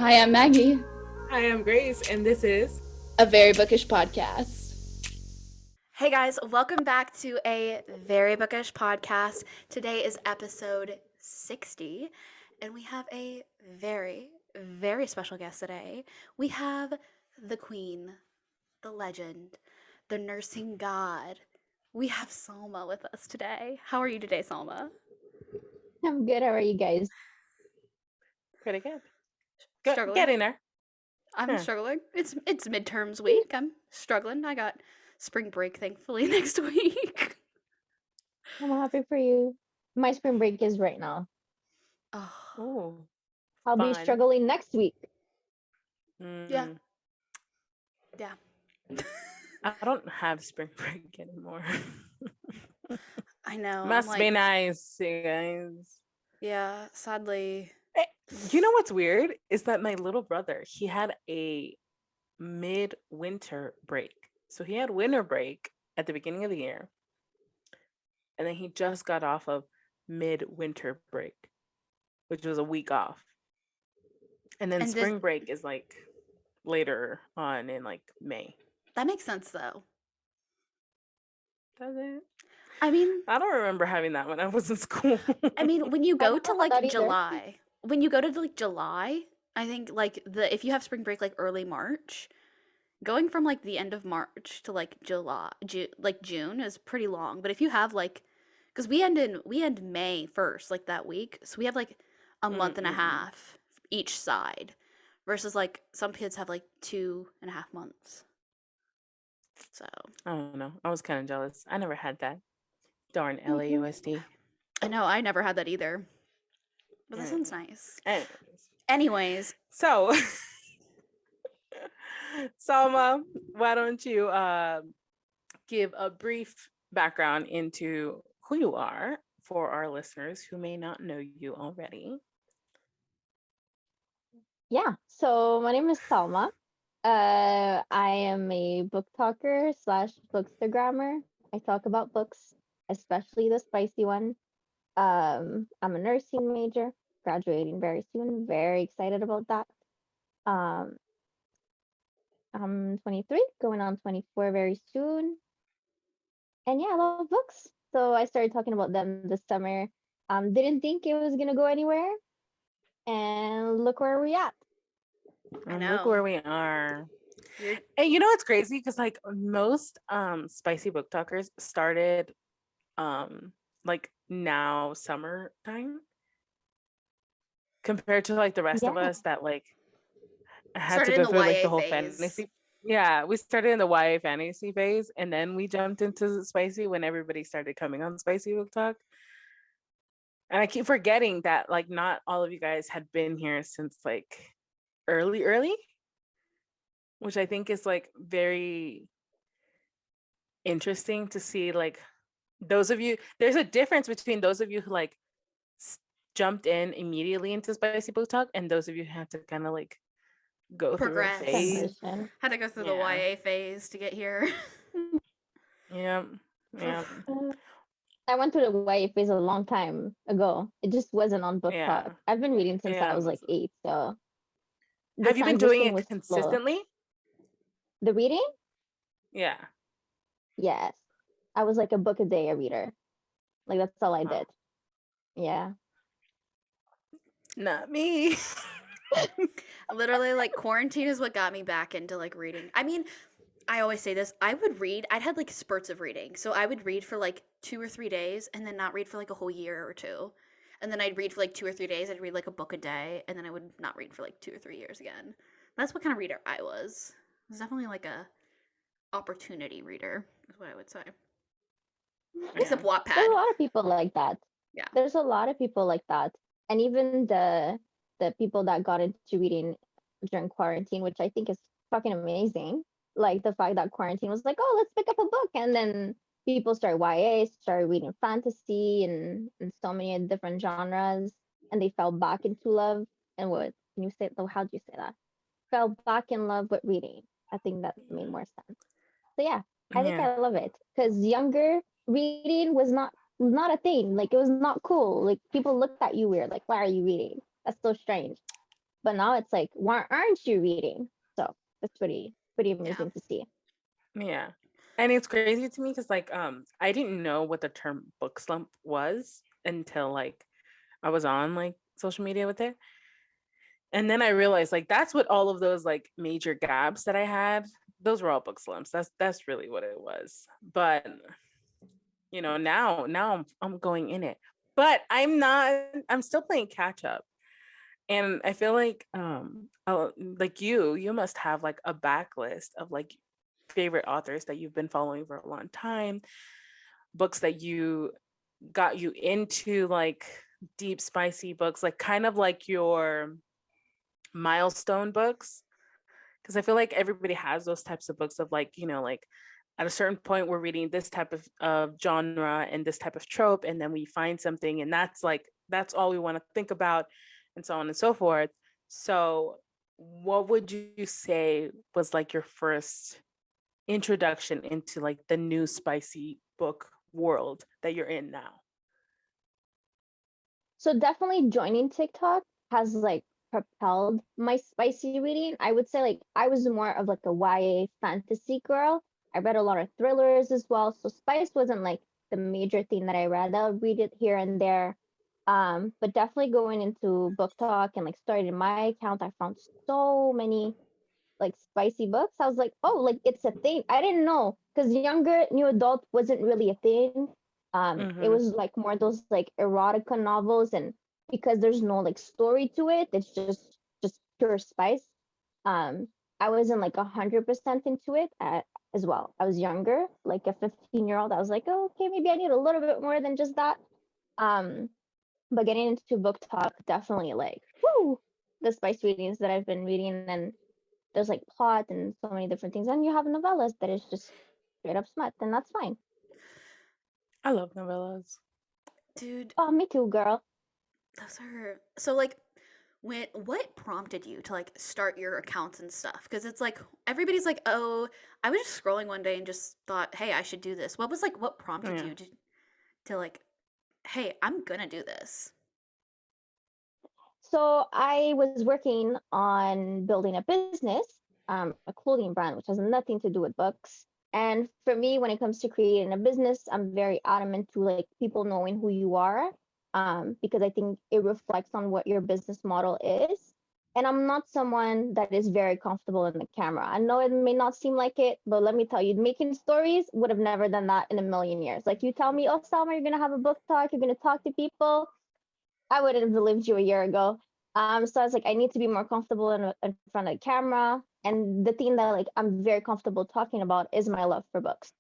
Hi, I'm Maggie, Hi, I'm Grace, and this is a very bookish podcast. Hey guys, welcome back to a Very Bookish podcast. Today is episode 60, and we have a very, very special guest today. We have the queen, the legend, the nursing god. We have Salma with us today. How are you today, Salma? I'm good. How are you guys? pretty good. Struggling? Getting there. I'm struggling. It's midterms week. I'm struggling. I got spring break, thankfully, next week. I'm happy for you. My spring break is right now. Oh, I'll be fun. struggling next week. yeah. I don't have spring break anymore. I know. Must be nice, you guys. Yeah, sadly. You know what's weird is that my little brother, he had a mid-winter break. So he had winter break at the beginning of the year. And then he just got off of mid-winter break, which was a week off. And then spring break is like later on in like May. That makes sense though. Does it? I mean, I don't remember having that when I was in school. I mean, when you go to like July, I think like if you have spring break like early March, going from like the end of March to like June is pretty long. But if you have like, because we end May 1st, like that week, so we have like a month and a half each side, versus like some kids have like 2.5 months. So I don't know. I was kind of jealous. I never had that. Darn LAUSD. I know I never had that either. But that sounds nice. Anyways. So, Salma, why don't you give a brief background into who you are for our listeners who may not know you already? Yeah. So my name is Salma. I am a book talker / bookstagrammer. I talk about books, especially the spicy one. I'm a nursing major, graduating very soon. Very excited about that. Um, I'm 23, going on 24 very soon. And yeah, I love books. So I started talking about them this summer. Didn't think it was gonna go anywhere. And look where we're at. I know. Look where we are. And you know what's crazy? Because like most spicy book talkers started like now summertime compared to like the rest of us that like had started to go in the through like YA the whole phase. fantasy. Yeah, we started in the YA fantasy phase and then we jumped into spicy when everybody started coming on spicy book talk. And I keep forgetting that like not all of you guys had been here since like early, which I think is like very interesting to see. Like those of you, there's a difference between those of you who like jumped in immediately into spicy book talk and those of you who had to kind of like go Progress. through a phase. Transition. Had to go through the YA phase to get here. Yeah. I went through the YA phase a long time ago. It just wasn't on book talk. I've been reading since I was like 8. So have you been doing it was consistently? Slow. The reading? Yeah. Yes. I was like a book a day a reader. Like that's all I did. Yeah. Not me. Literally, like quarantine is what got me back into like reading. I mean, I always say this. I'd had like spurts of reading. So I would read for like 2 or 3 days and then not read for like a whole year or 2. And then I'd read for like 2 or 3 days. I'd read like a book a day. And then I would not read for like 2 or 3 years again. That's what kind of reader I was. I was definitely like a opportunity reader, is what I would say. Except Wattpad. There's a lot of people like that. Yeah. There's a lot of people like that. And even the people that got into reading during quarantine, which I think is fucking amazing. Like the fact that quarantine was like, oh, let's pick up a book. And then people started YA, started reading fantasy and so many different genres. And they fell back into love. And what can you say? How do you say that? Fell back in love with reading. I think that made more sense. So yeah, I think I love it. Because younger reading was not a thing. Like it was not cool. Like people looked at you weird. Like, why are you reading? That's so strange. but now it's like, why aren't you reading? So that's pretty Yeah. amazing to see. Yeah. And it's crazy to me because like I didn't know what the term book slump was until like I was on like social media with it. And then I realized like that's what all of those like major gaps that I had, those were all book slumps. That's really what it was. But you know, now I'm going in it. But I'm still playing catch up. And I feel like you must have like a backlist of like favorite authors that you've been following for a long time, books that you got you into like deep spicy books, like kind of like your milestone books, because I feel like everybody has those types of books of like, you know, like at a certain point we're reading this type of genre and this type of trope, and then we find something and that's all we want to think about, and so on and so forth. So what would you say was like your first introduction into like the new spicy book world that you're in now? So definitely joining TikTok has like propelled my spicy reading. I would say like I was more of like a YA fantasy girl. I read a lot of thrillers as well. So spice wasn't like the major thing that I read. I'll read it here and there. But definitely going into book talk and like starting my account, I found so many like spicy books. I was like, oh, like it's a thing. I didn't know because younger new adult wasn't really a thing. It Mm-hmm. was like more those like erotica novels, and because there's no like story to it, it's just pure spice. Um, I wasn't like 100% into it as well. I was younger, like a 15-year-old. I was like, oh, okay, maybe I need a little bit more than just that. Um, but getting into book talk, definitely like, whoo, the spice readings that I've been reading, and there's like plot and so many different things. And you have novellas that is just straight up smut, and that's fine. I love novellas. Dude, Oh, me too, girl. those are so like what prompted you to like start your accounts and stuff? Because it's like everybody's like, oh, I was just scrolling one day and just thought, hey, I should do this. What was like what prompted Yeah. you to like, hey, I'm gonna do this? So I was working on building a business, a clothing brand, which has nothing to do with books. And for me, when it comes to creating a business, I'm very adamant to like people knowing who you are, because I think it reflects on what your business model is. And I'm not someone that is very comfortable in the camera. I know it may not seem like it, but let me tell you, making stories would have never done that in a million years. Like you tell me, oh, Salma, you're gonna have a book talk, you're gonna talk to people. I wouldn't have believed you a year ago. So I was like, I need to be more comfortable in front of the camera. And the thing that like I'm very comfortable talking about is my love for books.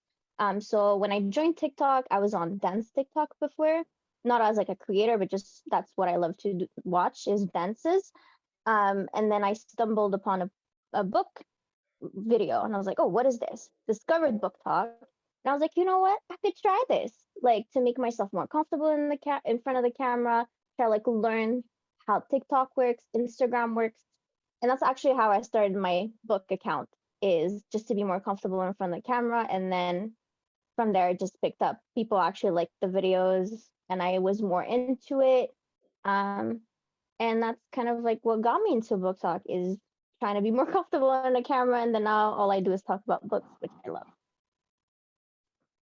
So when I joined TikTok, I was on dance TikTok before, not as like a creator, but just that's what I love to watch is dances. And then I stumbled upon a book video, and I was like, oh, what is this? Discovered book talk, and I was like, you know what? I could try this, like to make myself more comfortable in front of the camera, try like learn how TikTok works, Instagram works, and that's actually how I started my book account, is just to be more comfortable in front of the camera, and then from there it just picked up. People actually liked the videos, and I was more into it. Um, and that's kind of like what got me into book talk, is trying to be more comfortable on the camera, and then now all I do is talk about books, which I love.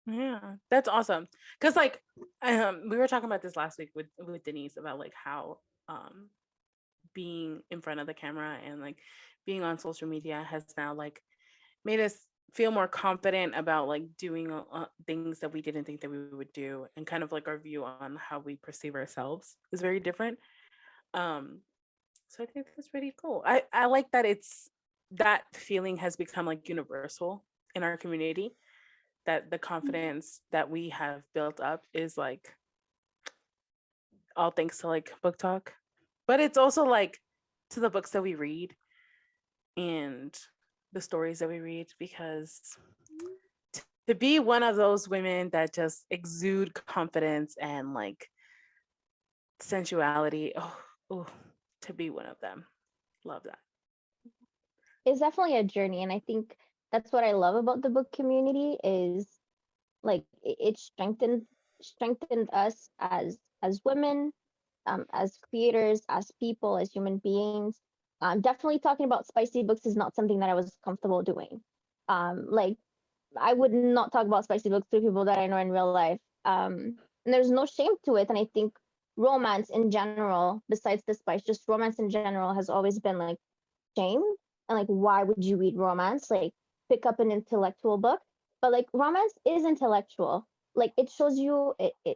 Yeah, that's awesome. Cause like we were talking about this last week with Denise about like how um being in front of the camera and like being on social media has now like made us feel more confident about like doing things that we didn't think that we would do, and kind of like our view on how we perceive ourselves is very different. Um so I think that's pretty cool. I like that it's that feeling has become like universal in our community, that the confidence that we have built up is like all thanks to like book talk, but it's also like to the books that we read and the stories that we read, because to be one of those women that just exude confidence and like sensuality, oh, to be one of them, love that. It's definitely a journey, and I think that's what I love about the book community, is like it strengthened us as women, as creators, as people, as human beings. Definitely talking about spicy books is not something that I was comfortable doing. Like I would not talk about spicy books to people that I know in real life. And there's no shame to it. And I think romance in general, besides the spice, just romance in general has always been like shame. And like, why would you read romance? Like, pick up an intellectual book. But like, romance is intellectual. Like, it shows you,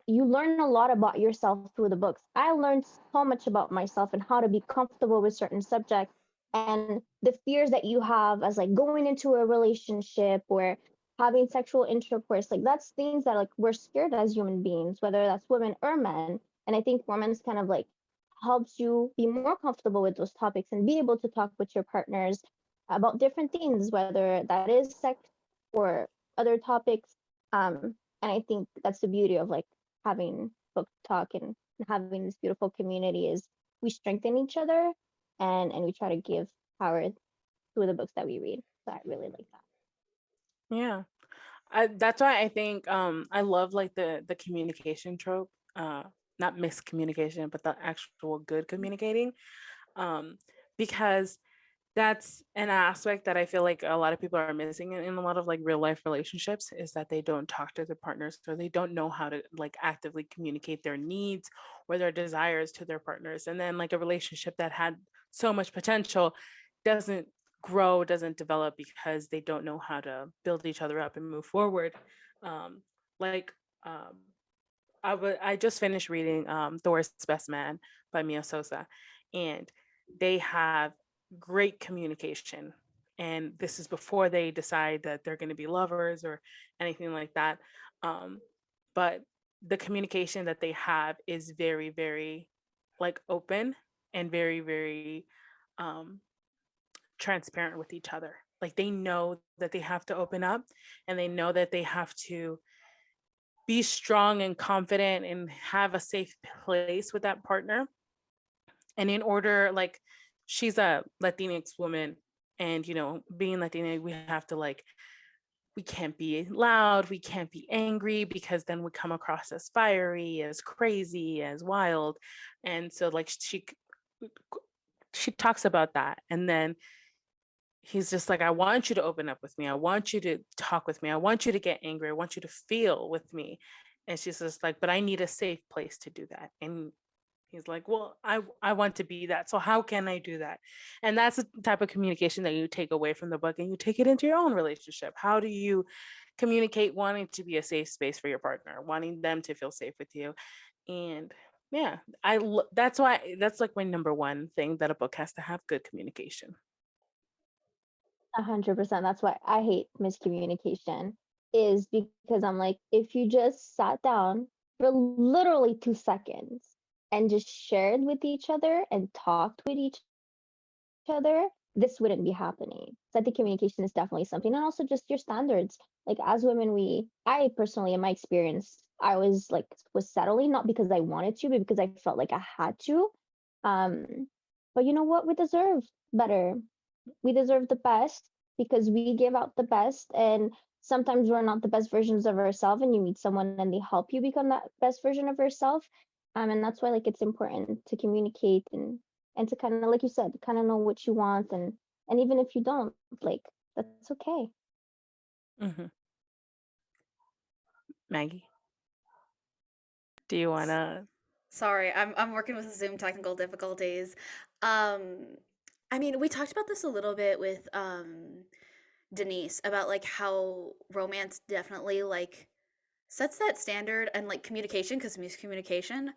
you learn a lot about yourself through the books. I learned so much about myself and how to be comfortable with certain subjects and the fears that you have as like going into a relationship or having sexual intercourse. Like, that's things that like we're scared as human beings, whether that's women or men. And I think romance kind of like helps you be more comfortable with those topics and be able to talk with your partners about different things, whether that is sex or other topics. And I think that's the beauty of like having book talk and having this beautiful community is we strengthen each other and we try to give power to the books that we read. So I really like that. Yeah. That's why I think I love like the communication trope, not miscommunication, but the actual good communicating, um, because that's an aspect that I feel like a lot of people are missing in a lot of like real life relationships is that they don't talk to their partners or they don't know how to like actively communicate their needs or their desires to their partners. And then like a relationship that had so much potential doesn't grow, doesn't develop because they don't know how to build each other up and move forward. Um, like um, I just finished reading The Worst's Best Man by Mia Sosa, and they have great communication. And this is before they decide that they're going to be lovers or anything like that. Um, but the communication that they have is very, very like open and very, very um, transparent with each other. Like they know that they have to open up and they know that they have to be strong and confident and have a safe place with that partner. And in order, like, she's a Latinx woman, and being Latina, we have to like, we can't be loud, we can't be angry because then we come across as fiery, as crazy, as wild. And so like she talks about that, and then he's just like, I want you to open up with me. I want you to talk with me. I want you to get angry. I want you to feel with me. And she's just like, but I need a safe place to do that. And he's like, well, I want to be that. So how can I do that? And that's the type of communication that you take away from the book and you take it into your own relationship. How do you communicate wanting to be a safe space for your partner, wanting them to feel safe with you? And yeah, that's why that's like my number one thing, that a book has to have good communication. 100%. That's why I hate miscommunication is because I'm like, if you just sat down for literally 2 seconds and just shared with each other and talked with each other, this wouldn't be happening. So I think communication is definitely something, and also just your standards. Like as women, I personally, in my experience, I was settling not because I wanted to, but because I felt like I had to. Um, but you know what? We deserve better. We deserve the best because we give out the best, and sometimes we're not the best versions of ourselves, and you meet someone and they help you become that best version of yourself. And that's why like it's important to communicate and to kind of, like you said, kind of know what you want, and even if you don't, like, that's okay. Hmm. Maggie, do you want to? Sorry, I'm working with Zoom technical difficulties. Um, I mean, we talked about this a little bit with Denise about like how romance definitely like sets that standard and like communication, because miscommunication,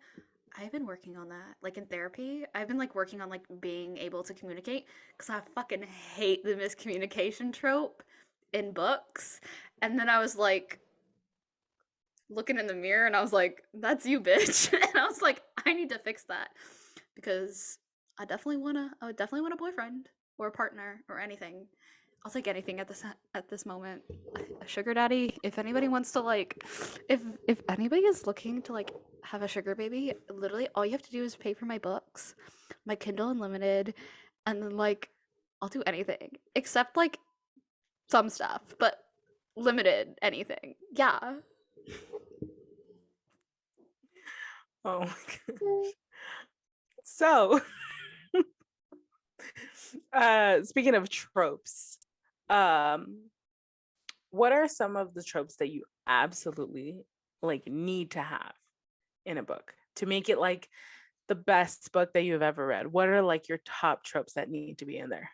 I've been working on that like in therapy. I've been like working on like being able to communicate because I fucking hate the miscommunication trope in books. And then I was like looking in the mirror and I was like, that's you, bitch. And I was like, I need to fix that because I would definitely want a boyfriend or a partner or anything. I'll take anything at this moment. A sugar daddy. If anybody wants to like, if anybody is looking to like have a sugar baby, literally all you have to do is pay for my books, my Kindle Unlimited, and then like I'll do anything except like some stuff, but limited anything. Yeah. Oh my gosh. So Speaking of tropes, um, what are some of the tropes that you absolutely like need to have in a book to make it like the best book that you've ever read? What are like your top tropes that need to be in there?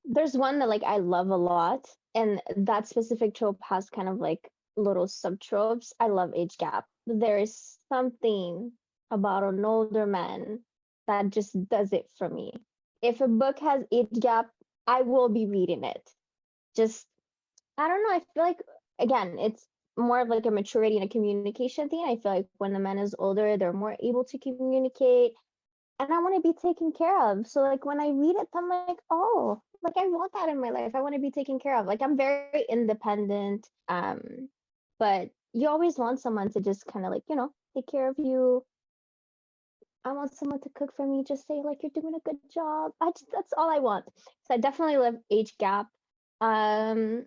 There's one that like I love a lot, and that specific trope has kind of like little sub tropes. I love age gap. There is something about an older man that just does it for me. If a book has age gap, I will be reading it. Just I don't know. I feel like again, it's more of like a maturity and a communication thing. I feel like when the man is older, they're more able to communicate, and I want to be taken care of. So like when I read it, I'm like, oh, like I want that in my life. I want to be taken care of. Like I'm very independent. But you always want someone to just kind of like, take care of you. I want someone to cook for me, just say like you're doing a good job. That's all I want. So I definitely love age gap. Um,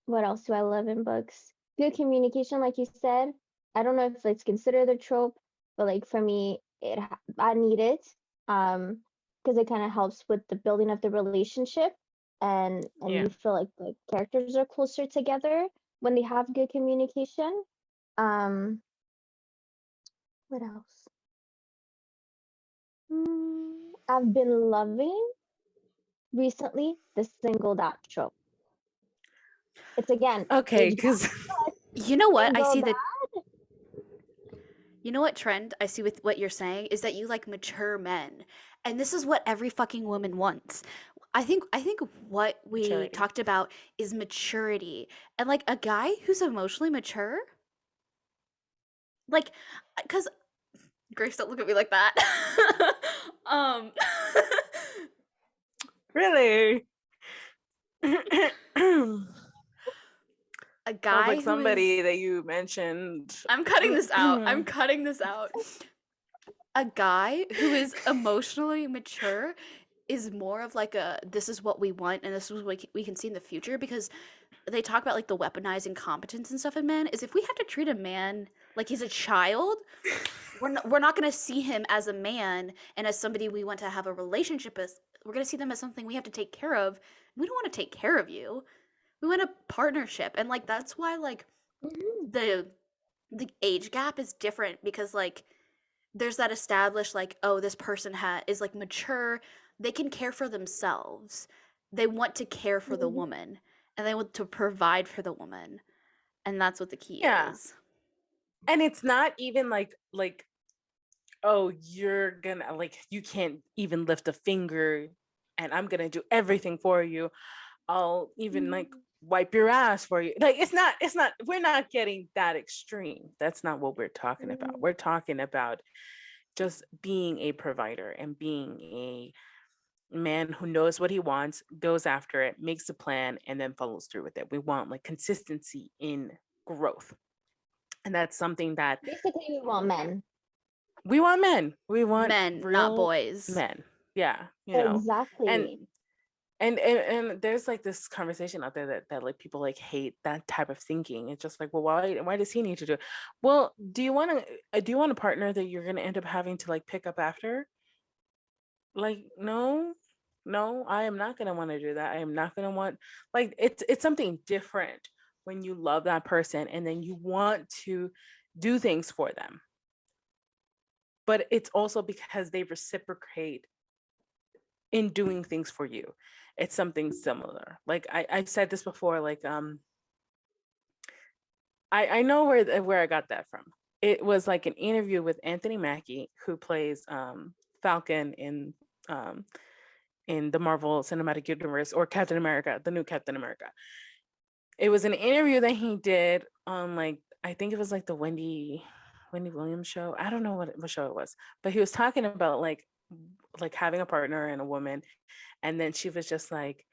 what else do I love in books? Good communication, like you said. I don't know if it's considered a trope, but like for me, I need it. Because it kind of helps with the building of the relationship, and Yeah. you feel like the characters are closer together when they have good communication. Um, what else? I've been loving recently the single dad trope. It's again Okay, age gap, because but You know what? I single see dad. that. You know what trend I see with what you're saying is that you like mature men. And this is what every fucking woman wants. I think what we maturity. talked about is maturity. And like a guy who's emotionally mature, like cuz Grace, don't look at me like that. um Really? Sounds a like guy who is somebody that you mentioned. I'm cutting this out. I'm cutting this out. A guy who is emotionally mature is more of like a this is what we want and this is what we can see in the future because they talk about like the weaponizing competence and stuff in men is if we have to treat a man like he's a child, we're not going to see him as a man and as somebody we want to have a relationship with. We're going to see them as something we have to take care of. We don't want to take care of you. We want a partnership. And like that's why like Mhm. the age gap is different because like there's that established like oh this person is like mature, they can care for themselves, they want to care for the Mhm. woman and they want to provide for the woman, and that's what the key Yeah. is. And it's not even like oh, you're gonna like you can't even lift a finger and I'm gonna do everything for you. I'll even like Mhm. wipe your ass for you. Like it's not we're not getting that extreme. That's not what we're talking about. Mhm. We're talking about just being a provider and being a man who knows what he wants, goes after it, makes a plan, and then follows through with it. We want like consistency in growth. And that's something that Basically, we want men. we want men. We want Men, not real boys. men. Yeah, and Exactly. and there's like this conversation out there that like people like hate that type of thinking. It's just like, well, why does he need to do it? Well, do you want a partner that you're gonna end up having to like pick up after? Like, no, no, I am not gonna want to do that. I am not gonna want like it's something different when you love that person and then you want to do things for them. But it's also because they reciprocate in doing things for you. It's something similar. Like I've said this before, like I know where I got that from. It was like an interview with Anthony Mackie, who plays Falcon um in the Marvel Cinematic Universe, or Captain America, the new Captain America. It was an interview that he did on like I think it was like the Wendy Williams show. I don't know what show it was, but he was talking about like having a partner and a woman, and then she was just like,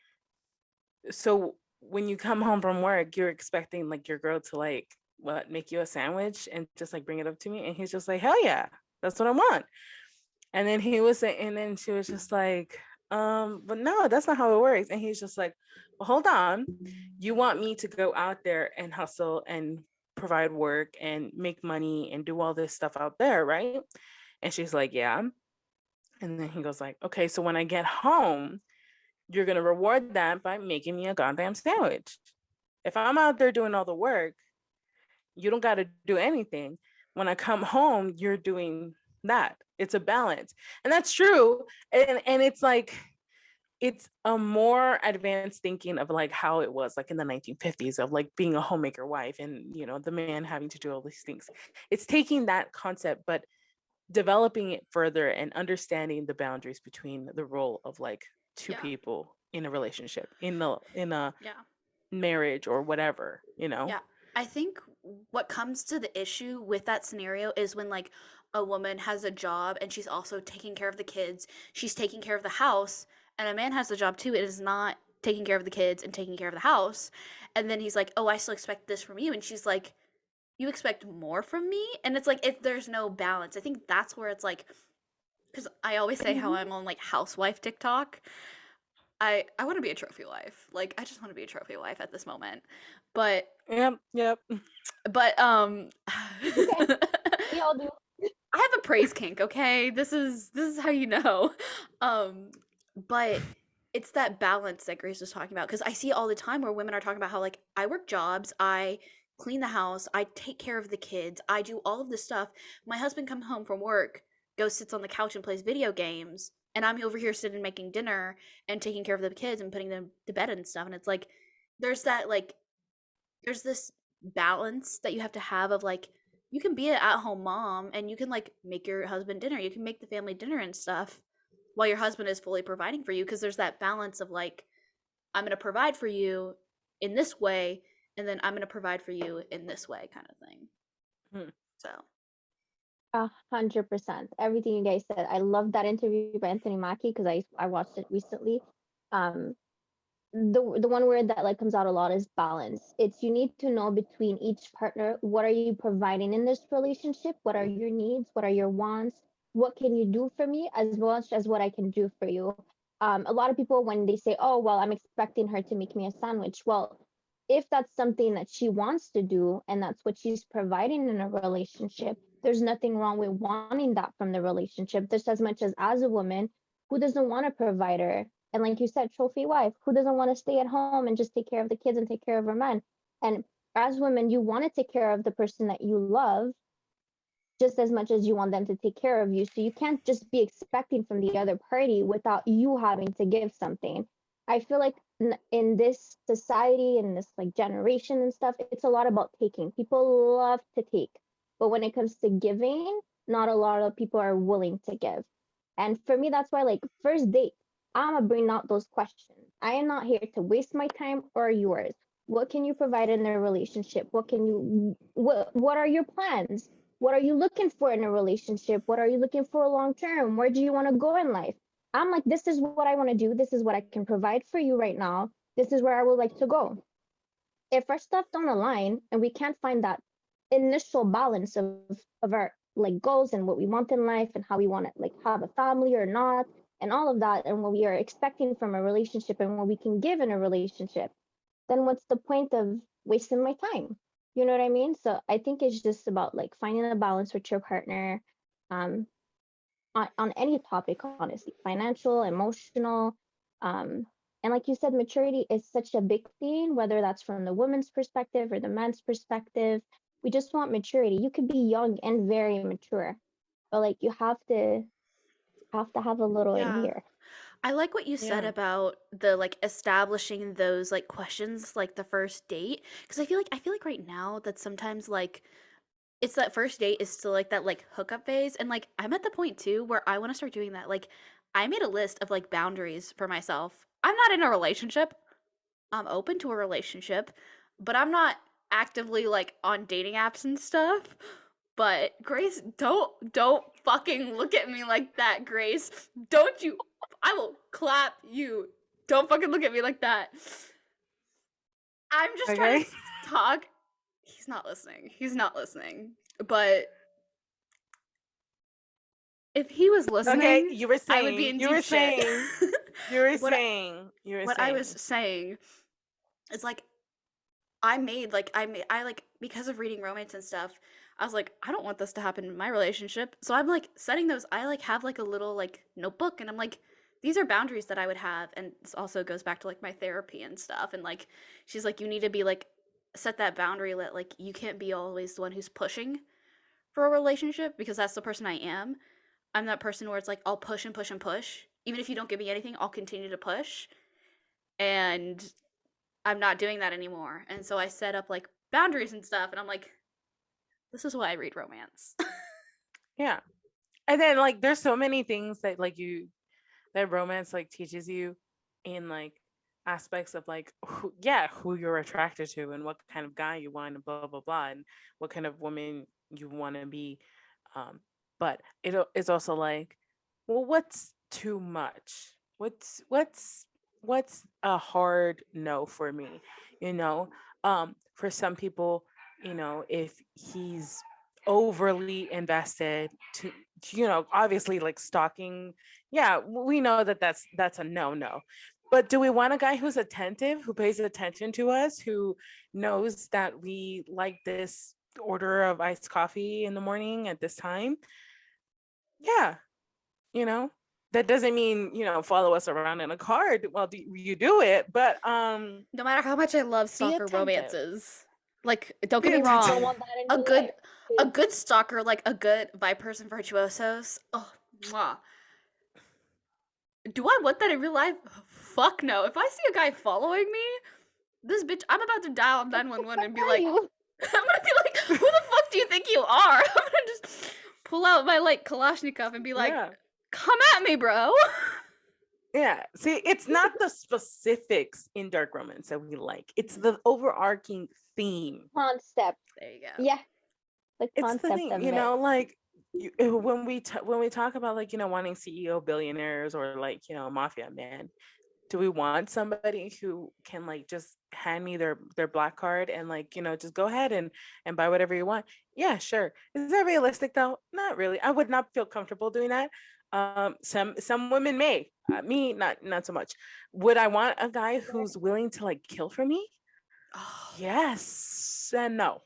so when you come home from work, you're expecting like your girl to like what make you a sandwich and just like bring it up to me, and he's just like, hell yeah, that's what I want. And then he was saying, and then she was just like, but no, that's not how it works. And he's just like, well, hold on. You want me to go out there and hustle and provide work and make money and do all this stuff out there, right? And she's like, yeah. And then he goes like, okay, so when I get home, you're going to reward that by making me a goddamn sandwich. If I'm out there doing all the work, you don't got to do anything. When I come home, you're doing that. It's a balance. And that's true. And it's like, it's a more advanced thinking of like how it was like in the 1950s of like being a homemaker wife and, you know, the man having to do all these things. It's taking that concept, but developing it further and understanding the boundaries between the role of like two Yeah. people in a relationship, in a Yeah. marriage or whatever, you know? Yeah. I think what comes to the issue with that scenario is when like a woman has a job and she's also taking care of the kids, she's taking care of the house, and a man has a job too. It is not taking care of the kids and taking care of the house. And then he's like, "Oh, I still expect this from you." And she's like, "You expect more from me?" And it's like if there's no balance. I think that's where it's like, cuz I always say how I'm on like housewife TikTok. I want to be a trophy wife. Like I just want to be a trophy wife at this moment. But Yep. but We all do. I have a praise kink, okay? This is how you know. Um but it's that balance that Grace was talking about because I see all the time where women are talking about how like I work jobs, I clean the house, I take care of the kids, I do all of this stuff. My husband comes home from work, goes sits on the couch and plays video games, and I'm over here sitting making dinner and taking care of the kids and putting them to bed and stuff. And it's like there's that like there's this balance that you have to have of like you can be an at-home mom and you can like make your husband dinner, you can make the family dinner and stuff while your husband is fully providing for you because there's that balance of like I'm going to provide for you in this way and then I'm going to provide for you in this way kind of thing. So 100%. Everything you guys said. I love that interview by Anthony Mackie because I watched it recently. Um, the one word that like comes out a lot is balance. It's you need to know between each partner what are you providing in this relationship, what are your needs, what are your wants, what can you do for me as much as what I can do for you. A lot of people when they say, oh well, I'm expecting her to make me a sandwich. Well, if that's something that she wants to do and that's what she's providing in a relationship, there's nothing wrong with wanting that from the relationship. Just as much as a woman who doesn't want a provider, and like you said, trophy wife, who doesn't want to stay at home and just take care of the kids and take care of her man? And as women, you want to take care of the person that you love just as much as you want them to take care of you. So you can't just be expecting from the other party without you having to give something. I feel like in this society, in this like generation and stuff, it's a lot about taking. People love to take. But when it comes to giving, not a lot of people are willing to give. And for me, that's why like first date, I'm gonna bring out those questions. I am not here to waste my time or yours. What can you provide in a relationship? What are your plans? What are you looking for in a relationship? What are you looking for long term? Where do you want to go in life? I'm like, this is what I want to do. This is what I can provide for you right now. This is where I would like to go. If our stuff don't align and we can't find that initial balance of our like goals and what we want in life and how we want to like have a family or not and all of that and what we are expecting from a relationship and what we can give in a relationship, then what's the point of wasting my time? You know what I mean? So I think it's just about like finding a balance with your partner, um, on any topic, honestly, financial, emotional, and like you said, maturity is such a big thing, whether that's from the woman's perspective or the man's perspective. We just want maturity. You could be young and very mature, but like you have to have a little in yeah. here. I like what you said Yeah. about the like establishing those like questions like the first date because I feel like right now that sometimes like it's that first date is still like that like hookup phase and like I'm at the point too where I want to start doing that. Like I made a list of like boundaries for myself. I'm not in a relationship. I'm open to a relationship, but I'm not actively like on dating apps and stuff. But Grace, don't fucking look at me like that, Grace. Don't you I will clap you. Don't fucking look at me like that. I'm just trying Okay. to talk. He's not listening. He's not listening. But if he was Okay. listening, You were I would be saying. in You deep were shit. saying. You were What I- saying. You were what saying. I was saying is like I like because of reading romance and stuff, I was like, I don't want this to happen in my relationship. So I'm like setting those. I like have like a little like notebook, and I'm like, these are boundaries that I would have. And this also goes back to like my therapy and stuff. And like, she's like, you need to be like, set that boundary that like you can't be always the one who's pushing for a relationship, because that's the person I am. I'm that person where it's like, I'll push and push and push. Even if you don't give me anything, I'll continue to push. And I'm not doing that anymore. And so I set up like boundaries and stuff. And I'm like, this is why I read romance. Yeah. And then like there's so many things that like that romance like teaches you in like aspects of like who you're attracted to and what kind of guy you want and blah blah blah and what kind of woman you want to be. But it's also like, well, what's too much? What's a hard no for me? You know, for some people, if he's overly invested to, obviously like stalking, yeah, we know that that's a no. But do we want a guy who's attentive, who pays attention to us, who knows that we like this order of iced coffee in the morning at this time? Yeah, that doesn't mean, follow us around in a car while you do it, but No matter how much I love be stalker attentive. romances, like don't Be get me attentive. Don't wrong, want that in a your good life. a good stalker, like a good bi person virtuosos. Oh, mwah. Do I want that in real life? Fuck no. If I see a guy following me, this bitch, I'm about to dial 911 and be like, You. I'm gonna be like, who the fuck do you think you are? I'm gonna just pull out my like Kalashnikov and be like, Yeah. come at me, bro. Yeah. See, it's not the specifics in dark romance that we like. It's the overarching theme. Concept. There you go. Yeah. The It's the concept thing, of it. like when we talk about like, wanting CEO billionaires or like, mafia man, do we want somebody who can like just hand me their black card and like, just go ahead and buy whatever you want? Yeah, sure. Is that realistic though? Not really. I would not feel comfortable doing that. Some women may, me not so much. Would I want a guy who's willing to like kill for me? Oh, Yes and no.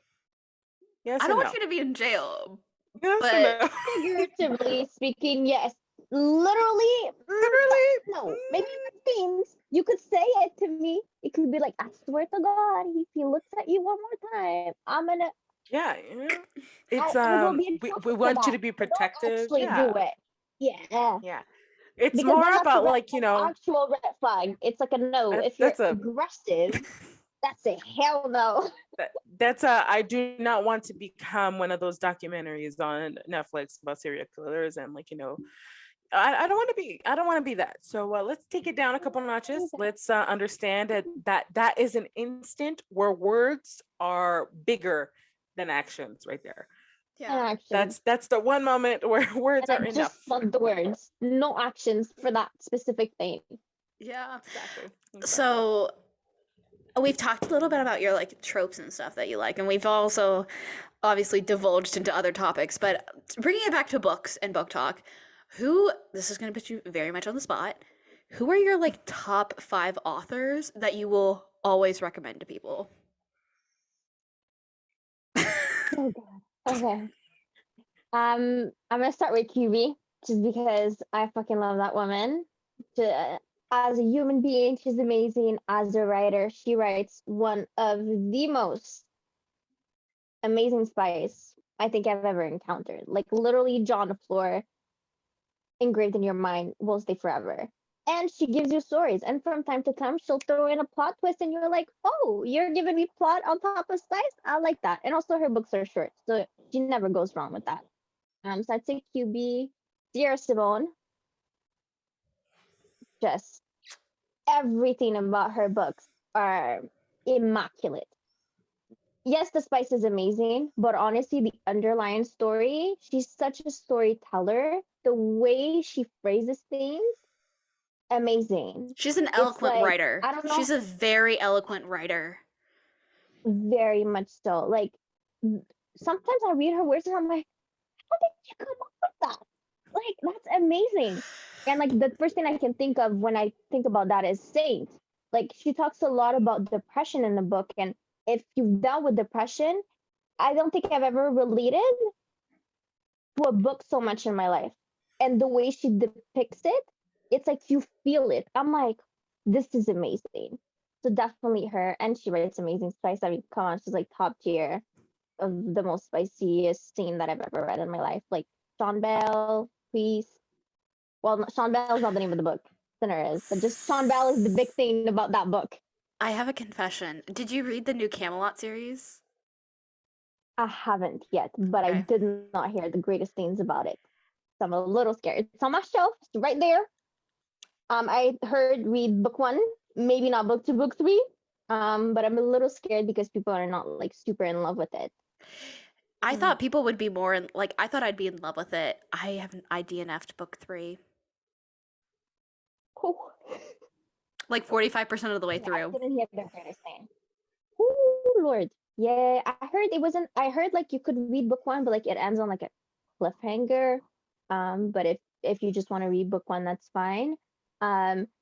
Yes I and don't no. want you to be in jail, Yes but and no. Figuratively speaking, yes. Literally, no. Maybe with things you could say it to me. It could be like, I swear to God, if he looks at you one more time, I'm gonna. Yeah, it's I will be in we trouble for want you that. to be Don't protective. actually Yeah, do it. Yeah. yeah. It's Because more then that's a about like, actual red flag. It's like a no. If you're that's a aggressive, that's a hell no. that's a I do not want to become one of those documentaries on Netflix about serial killers and like, I don't want to be that. So let's take it down a couple notches. Let's understand that is an instant where words are bigger than actions right there. yeah. Actions. That's the one moment where words And are I enough. just love the words. No actions for that specific thing. Yeah. Exactly. So we've talked a little bit about your like tropes and stuff that you like, and we've also obviously divulged into other topics, but bringing it back to books and book talk, this is going to put you very much on the spot. Who are your like top 5 authors that you will always recommend to people? Oh god. Okay. I'm gonna start with QB just because I fucking love that woman. As a human being, she's amazing. As a writer, she writes one of the most amazing spies I think I've ever encountered. Like literally, John the Floor engraved in your mind will stay forever. And she gives you stories, and from time to time, she'll throw in a plot twist, and you're like, "Oh, you're giving me plot on top of spice? I like that." And also, her books are short, so she never goes wrong with that. So I'd say QB, Dear Simone, just everything about her books are immaculate. Yes, the spice is amazing, but honestly, the underlying story, she's such a storyteller. The way she phrases things, amazing. She's an It's eloquent like, writer. I don't know, She's a very eloquent writer. very much so. Like, sometimes I read her words and I'm like, how did you come up with that? Like, that's amazing. And like the first thing I can think of when I think about that is Saint. Like she talks a lot about depression in the book, and if you've dealt with depression, I don't think I've ever related to a book so much in my life. And the way she depicts it, it's like you feel it. I'm like, this is amazing. So definitely her. And she writes amazing spice. I mean, come on, she's like top tier of the most spiciest scene that I've ever read in my life. Like Sean Bell, please. Well, Sean Bell is not the name of the book. Sinner is, but just Sean Bell is the big thing about that book. I have a confession. Did you read the new Camelot series? I haven't yet, but I Okay. did not hear the greatest things about it. So I'm a little scared. It's on my shelf, it's right there. I heard read book 1, maybe not book 2, book 3. But I'm a little scared because people are not like super in love with it. I thought people would be more like I thought I'd be in love with it. I DNF'd book 3. Oh, Like 45% of the way I through. didn't hear the greatest thing. Oh Lord, yeah, I heard it wasn't. I heard like you could read book 1, but like it ends on like a cliffhanger. But if you just want to read book 1, that's fine.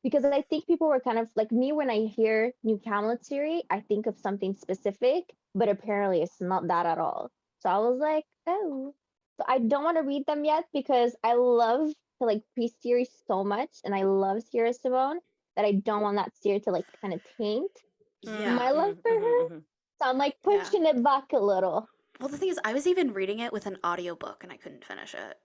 Because I think people were kind of like me when I hear New Camelot series, I think of something specific, but apparently it's not that at all. So I was like, oh, so I don't want to read them yet because I love the like pre-series so much, and I love Sierra Simone that I don't want that series to like kind of taint Yeah. my love for her. So I'm like Yeah. pushing it back a little. Well, the thing is, I was even reading it with an audiobook and I couldn't finish it.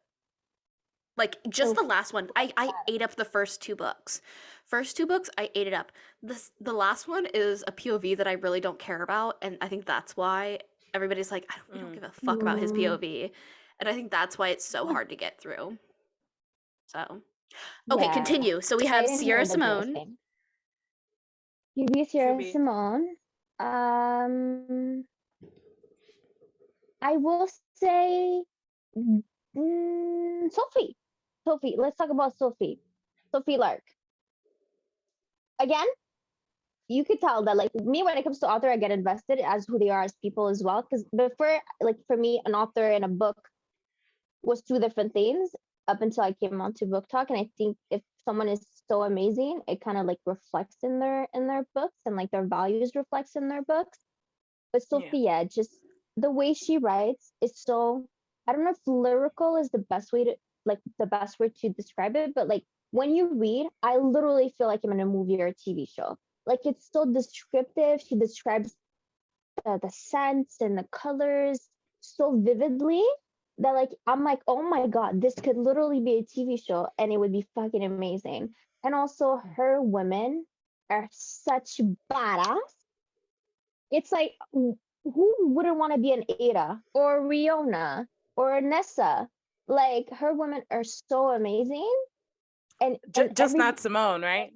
Like just the last one, I ate up the first 2 books. First 2 books, I ate it up. The last one is a POV that I really don't care about, and I think that's why everybody's like, we don't give a fuck about his POV, and I think that's why it's so hard to get through. So, okay, Yeah. continue. So we I have didn't hear Sierra the greatest Simone. thing. Sierra QB. Simone. I will say Sophie. Sophie. Let's talk about Sophie. Sophie Lark. Again, you could tell that like me when it comes to author, I get invested as who they are as people as well. Because before, like for me, an author and a book was 2 different things up until I came on to Book Talk. And I think if someone is so amazing, it kind of like reflects in their books, and like their values reflects in their books. But Sophia, just the way she writes is so, I don't know if lyrical is the best way to like the best word to describe it, but like when you read, I literally feel like I'm in a movie or a TV show. Like it's so descriptive. She describes the scents and the colors so vividly that like I'm like, oh my god, this could literally be a TV show and it would be fucking amazing. And also her women are such badass. It's like who wouldn't want to be an Ada or Riona or Nessa? Like her women are so amazing. And Just not Simone, right?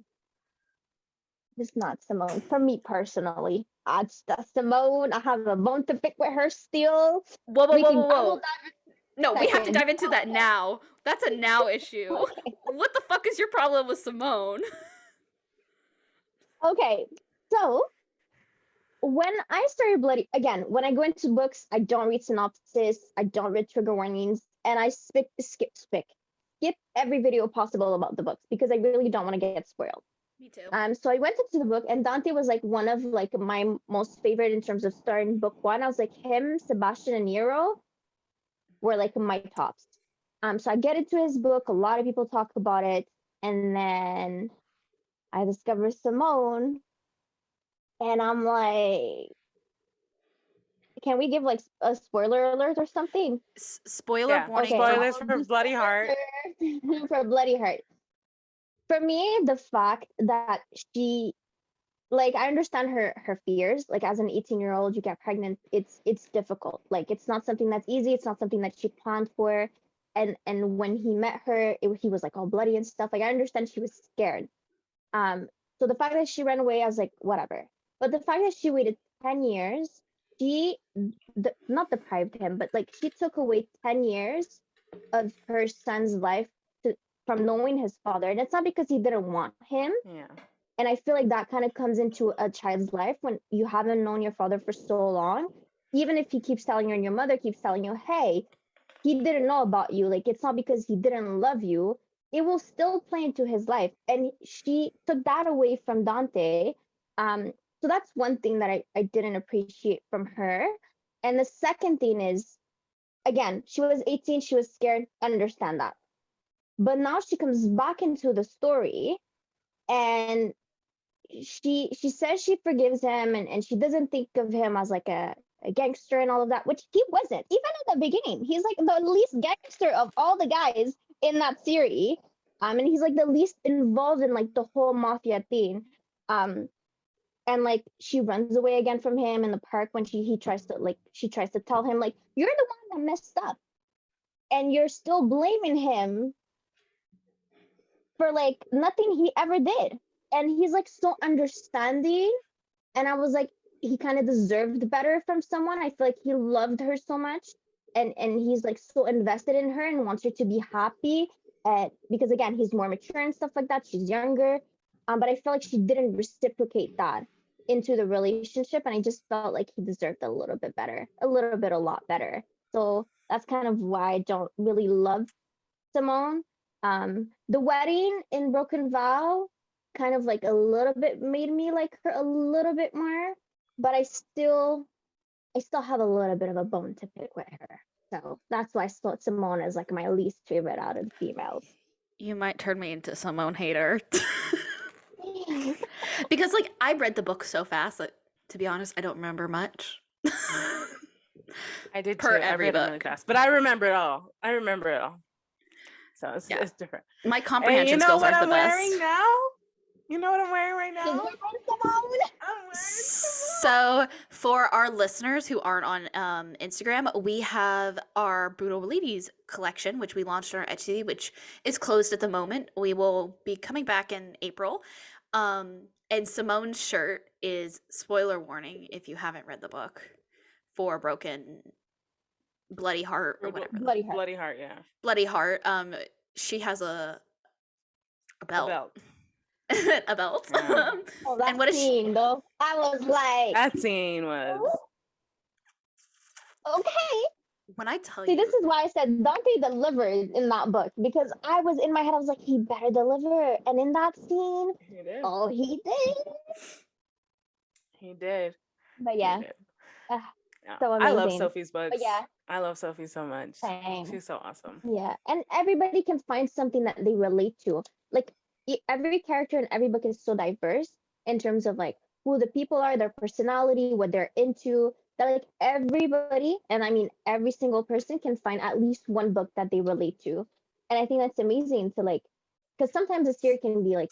Just not Simone. For me personally, it's the Simone. I have a bone to pick with her still. Whoa. I will dive No, we have to second. dive into that now. That's a now issue. Okay. What the fuck is your problem with Simone? Okay, so when I started when I go into books, I don't read synopsis, I don't read trigger warnings, and I skip every video possible about the books because I really don't want to get spoiled. Me too. So I went into the book, and Dante was like one of like my most favorite in terms of starting book 1. I was like him, Sebastian, and Nero were like my tops. So I get into his book. A lot of people talk about it, and then I discover Simone, and I'm like, can we give like a spoiler alert or something? Spoiler warning. Spoilers for Bloody Heart. For Bloody Heart. For me, the fact that she, like, I understand her fears. Like, as an 18-year-old, you get pregnant. It's difficult. Like, it's not something that's easy. It's not something that she planned for. And when he met her, he was like all bloody and stuff. Like, I understand she was scared. So the fact that she ran away, I was like, whatever. But the fact that she waited 10 years, she not deprived him, but like she took away 10 years of her son's life from knowing his father. And it's not because he didn't want him. Yeah. And I feel like that kind of comes into a child's life when you haven't known your father for so long. Even if he keeps telling you and your mother keeps telling you, hey, he didn't know about you. Like, it's not because he didn't love you. It will still play into his life. And she took that away from Dante. So that's one thing that I didn't appreciate from her. And the second thing is, again, she was 18, she was scared, understand that. But now she comes back into the story and she says she forgives him and she doesn't think of him as like a gangster and all of that, which he wasn't. Even at the beginning, he's like the least gangster of all the guys in that series. And he's like the least involved in like the whole mafia thing. And like she runs away again from him in the park when she tries to tell him like, you're the one that messed up and you're still blaming him for like nothing he ever did. And he's like so understanding, and I was like, he kind of deserved better from someone. I feel like he loved her so much, and he's like so invested in her and wants her to be happy, because again, he's more mature and stuff like that. She's younger, but I feel like she didn't reciprocate that into the relationship, and I just felt like he deserved a little bit better, a lot better. So that's kind of why I don't really love Simone. The wedding in Broken Vow kind of like a little bit made me like her a little bit more, but I still have a little bit of a bone to pick with her. So that's why I thought Simone is like my least favorite out of the females. You might turn me into Simone hater. Because like I read the book so fast that, to be honest, I don't remember much. I did Per too. I every read it really book. fast, but I remember it all. So it's, Yeah. it's different. My And comprehension you know skills what aren't the I'm best. wearing now? You know what I'm wearing right now? Is your friend Simone? I'm wearing So for our listeners who aren't on Instagram, we have our Brutal Ladies collection, which we launched on our Etsy, which is closed at the moment. We will be coming back in April. And Simone's shirt is, spoiler warning if you haven't read the book, for Broken Bloody Heart or whatever. Bloody Heart. Bloody Heart, yeah. Bloody Heart. She has a belt. A belt. A belt. Yeah. Oh, that And what is she? scene though, I was like, That scene was. okay. When I tell See, you, this is why I said Dante delivered in that book, because I was in my head, I was like, he better deliver. And in that scene, He did. oh, he did. He did. But He yeah, did. Yeah. so I love amazing. Sophie's books. But yeah, I love Sophie so much. same. She's so awesome. Yeah, and everybody can find something that they relate to. Like every character in every book is so diverse in terms of like who the people are, their personality, what they're into. That like everybody, and I mean every single person, can find at least one book that they relate to. And I think that's amazing to like, because sometimes a series can be like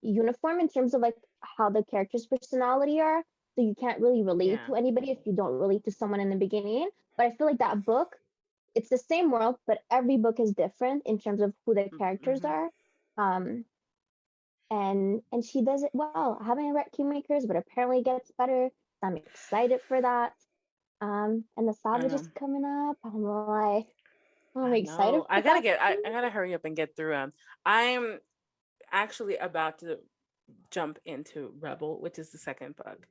uniform in terms of like how the character's personality are. So you can't really relate Yeah. to anybody if you don't relate to someone in the beginning. But I feel like that book, it's the same world, but every book is different in terms of who the characters Mhm. are. And she does it well. I haven't read Kingmakers, but apparently it gets better. So I'm excited for that. And the Savage is know. coming up. I'm like, I'm I excited know. for I gotta that. I gotta hurry up and get through them. I'm actually about to jump into Rebel, which is the second book.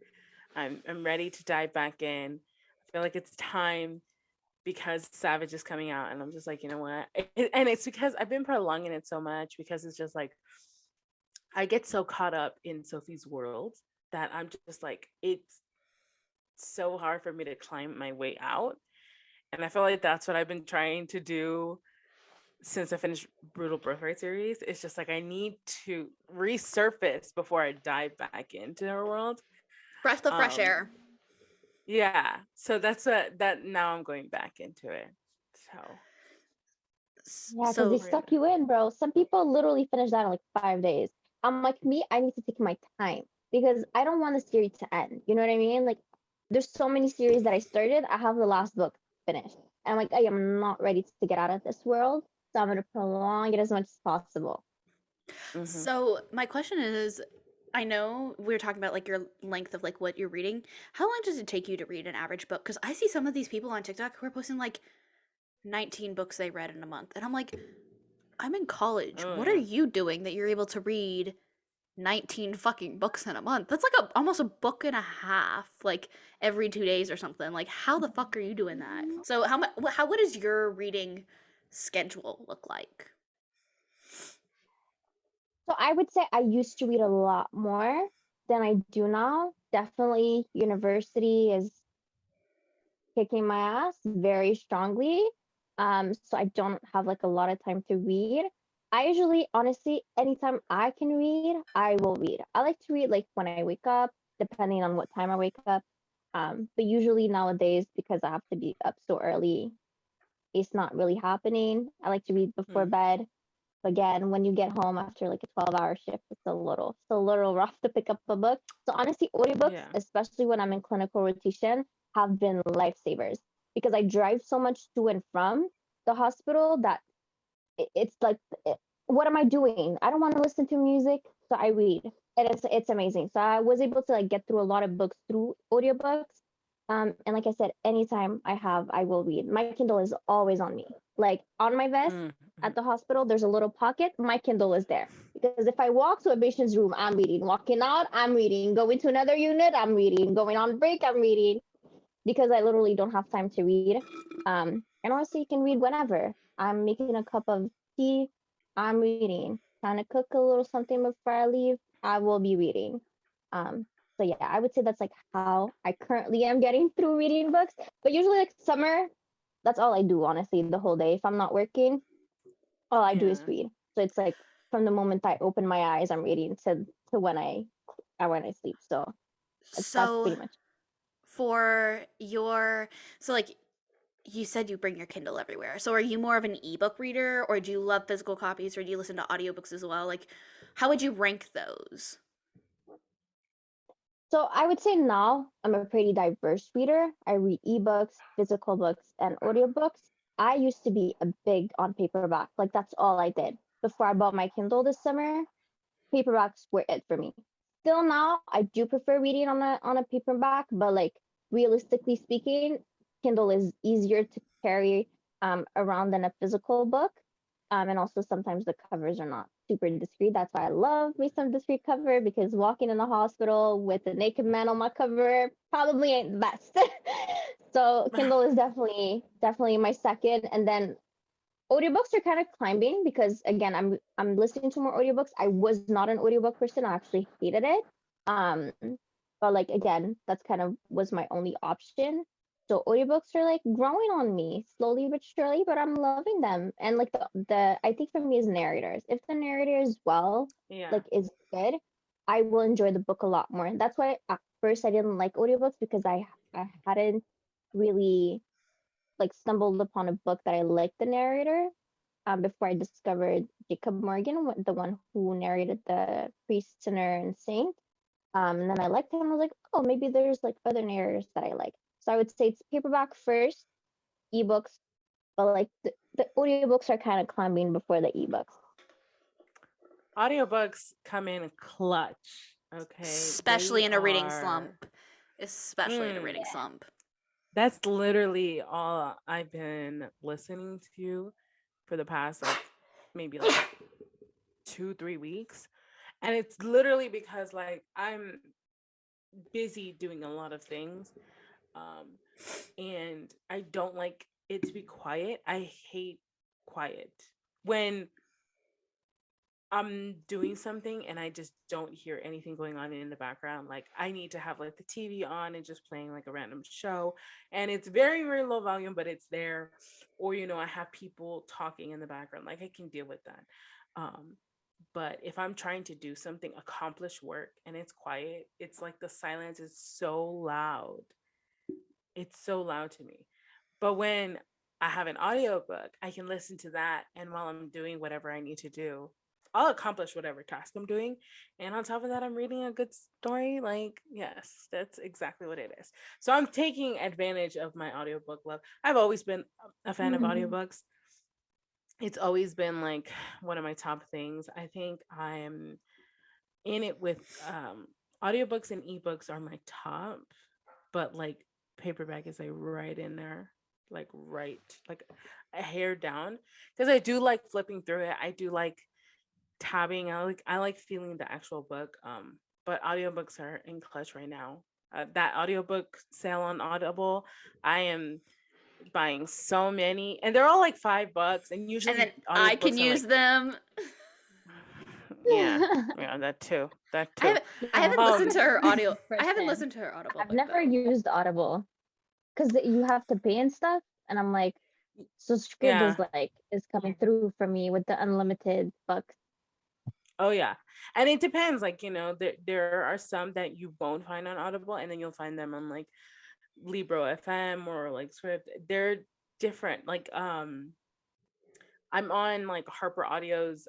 I'm ready to dive back in. I feel like it's time because Savage is coming out, and I'm just like, you know what? And it's because I've been prolonging it so much because it's just like I get so caught up in Sophie's world that I'm just like, it's so hard for me to climb my way out. And I feel like that's what I've been trying to do since I finished Brutal Birthright series. It's just like I need to resurface before I dive back into her world. fresh air. Yeah. So that's that now I'm going back into it. So Yeah, because So they stuck you in, bro. Some people literally finish that in like 5 days. I'm like, me, I need to take my time because I don't want the series to end. You know what I mean? Like, there's so many series that I started. I have the last book finished. And I'm like, I am not ready to get out of this world. So I'm going to prolong it as much as possible. mhm. So my question is, I know we were talking about like your length of like what you're reading. How long does it take you to read an average book? Because I see some of these people on TikTok who are posting like 19 books they read in a month, and I'm like, I'm in college. Oh, What yeah. are you doing that you're able to read 19 fucking books in a month? That's like almost a book and a half, like every 2 days or something. Like, how the fuck are you doing that? So what does your reading schedule look like? So I would say I used to read a lot more than I do now. Definitely university is kicking my ass very strongly. So I don't have like a lot of time to read. I usually, honestly, anytime I can read, I will read. I like to read like when I wake up, depending on what time I wake up. But usually nowadays, because I have to be up so early, it's not really happening. I like to read before Mm. bed. Again, when you get home after like a 12-hour shift, it's a little rough to pick up a book. So honestly, audiobooks, Yeah. especially when I'm in clinical rotation, have been lifesavers because I drive so much to and from the hospital that it's like, it, what am I doing? I don't want to listen to music, so I read, and it's amazing. So I was able to like get through a lot of books through audiobooks. And like I said, anytime I have, I will read. My Kindle is always on me. Like on my vest Mm. at the hospital, there's a little pocket. My Kindle is there because if I walk to a patient's room, I'm reading. Walking out, I'm reading. Going to another unit, I'm reading. Going on break, I'm reading because I literally don't have time to read. And honestly, you can read whenever. I'm making a cup of tea, I'm reading. Trying to cook a little something before I leave, I will be reading. So yeah, I would say that's like how I currently am getting through reading books. But usually, like summer, that's all I do. Honestly, the whole day. If I'm not working, all I do is Yeah. read. So it's like from the moment I open my eyes, I'm reading to when I sleep. So that's So pretty much. for your so like you said you bring your Kindle everywhere. So are you more of an ebook reader or do you love physical copies or do you listen to audiobooks as well? Like how would you rank those? So I would say now I'm a pretty diverse reader. I read ebooks, physical books, and audiobooks. I used to be a big on paperback. Like that's all I did. Before I bought my Kindle this summer, paperbacks were it for me. Still now, I do prefer reading on a paperback, but like realistically speaking, Kindle is easier to carry around than a physical book. And also sometimes the covers are not super discreet. That's why I love me some discreet cover because walking in the hospital with a naked man on my cover probably ain't the best. So Kindle is definitely my second, and then audiobooks are kind of climbing because again I'm listening to more audiobooks. I was not an audiobook person. I actually hated it. Um but like again, that's kind of was my only option. So audiobooks are like growing on me slowly but surely, but I'm loving them. And like the I think for me is narrators. If the narrator is well, Yeah. like is good, I will enjoy the book a lot more. And that's why at first I didn't like audiobooks because I hadn't really like stumbled upon a book that I liked the narrator before I discovered Jacob Morgan, the one who narrated the Priest, Sinner, and Saint. And then I liked him. I was like, oh, maybe there's like other narrators that I like. So I would say it's paperback first, ebooks, but like the audiobooks are kind of climbing before the ebooks. Audiobooks come in clutch. Okay. Especially They in a reading are. slump. Especially in a Mm, reading slump. that's literally all I've been listening to for the past like maybe like 2-3 weeks. And it's literally because like I'm busy doing a lot of things. Um, and I don't like it to be quiet. I hate quiet. When I'm doing something and I just don't hear anything going on in the background. Like I need to have like the TV on and just playing like a random show. And it's very, very low volume, but it's there. Or, I have people talking in the background. Like I can deal with that. Um, but if I'm trying to do something, accomplish work and it's quiet, it's like the silence is so loud. It's so loud to me. But when I have an audiobook, I can listen to that. And while I'm doing whatever I need to do, I'll accomplish whatever task I'm doing. And on top of that, I'm reading a good story. Like, yes, that's exactly what it is. So I'm taking advantage of my audiobook love. I've always been a fan of Mhm. audiobooks. It's always been like one of my top things. I think I'm in it with audiobooks and ebooks are my top, but like paperback is like right in there, like right, like a hair down. Because I do like flipping through it. I do like tabbing. I like feeling the actual book. But audiobooks are in clutch right now. That audiobook sale on Audible, I am buying so many, and they're all like $5, and And then usually I can audiobooks are like use them. yeah, yeah, that too, that I too. haven't I Yeah, haven't listened Um, to her audio. I haven't 100%. listened to her Audible I've book never though. used Audible. because you have to pay and stuff, and I'm like, so Scribd Yeah. is like is coming through for me with the unlimited bucks. Oh yeah. And it depends. Like, there are some that you won't find on Audible, and then you'll find them on like Libro FM or like Script. They're different. Like I'm on like Harper Audio's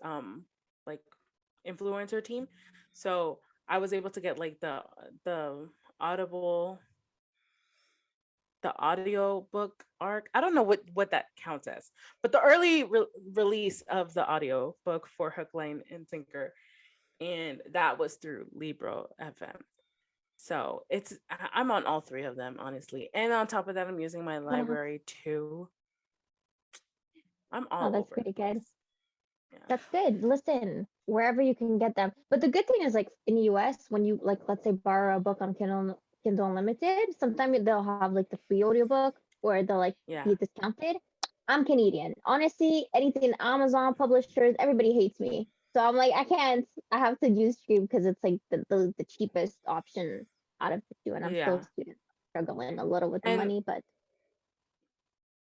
like influencer team. So I was able to get like the Audible the audio book arc. I don't know what that counts as, but the early release of the audio book for Hook, Line, and Sinker, and that was through Libro FM. So I'm on all three of them, honestly. And on top of that, I'm using my library too. I'm all Oh, that's over pretty the good. place. Yeah. That's good. Listen, wherever you can get them. But the good thing is, like in the US, when you like, let's say, borrow a book on Kindle Unlimited, sometimes they'll have like the free audiobook or they'll like Yeah. be discounted. I'm Canadian. Honestly, anything Amazon publishers, everybody hates me. So I'm like, I can't. I have to use Stream because it's like the cheapest option out of the two, and I'm still a Yeah. student, struggling a little with the And money, but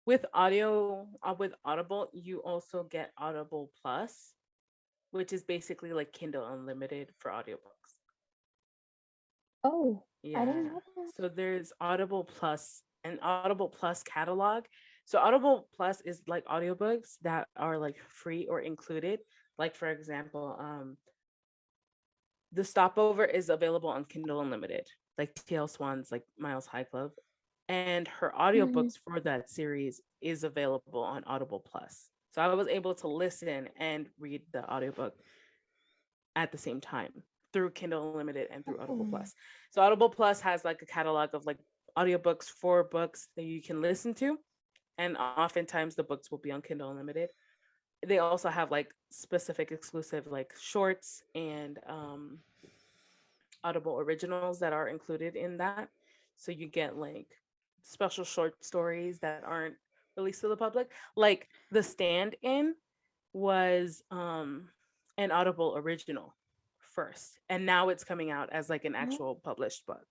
with with Audible, you also get Audible Plus, which is basically like Kindle Unlimited for audiobooks. oh, I Yeah. didn't know that. So there's Audible Plus and Audible Plus catalog. So Audible Plus is like audiobooks that are like free or included. Like for example, The Stopover is available on Kindle Unlimited, like TL Swan's like Miles High Club. And her audiobooks for that series is available on Audible Plus. So I was able to listen and read the audiobook at the same time through Kindle Unlimited and through Audible Plus. So Audible Plus has like a catalog of like audiobooks for books that you can listen to. And oftentimes the books will be on Kindle Unlimited. They also have like specific exclusive like shorts and Audible originals that are included in that. So you get like special short stories that aren't released to the public. Like The Stand-In was an Audible original first, and now it's coming out as like an actual published book.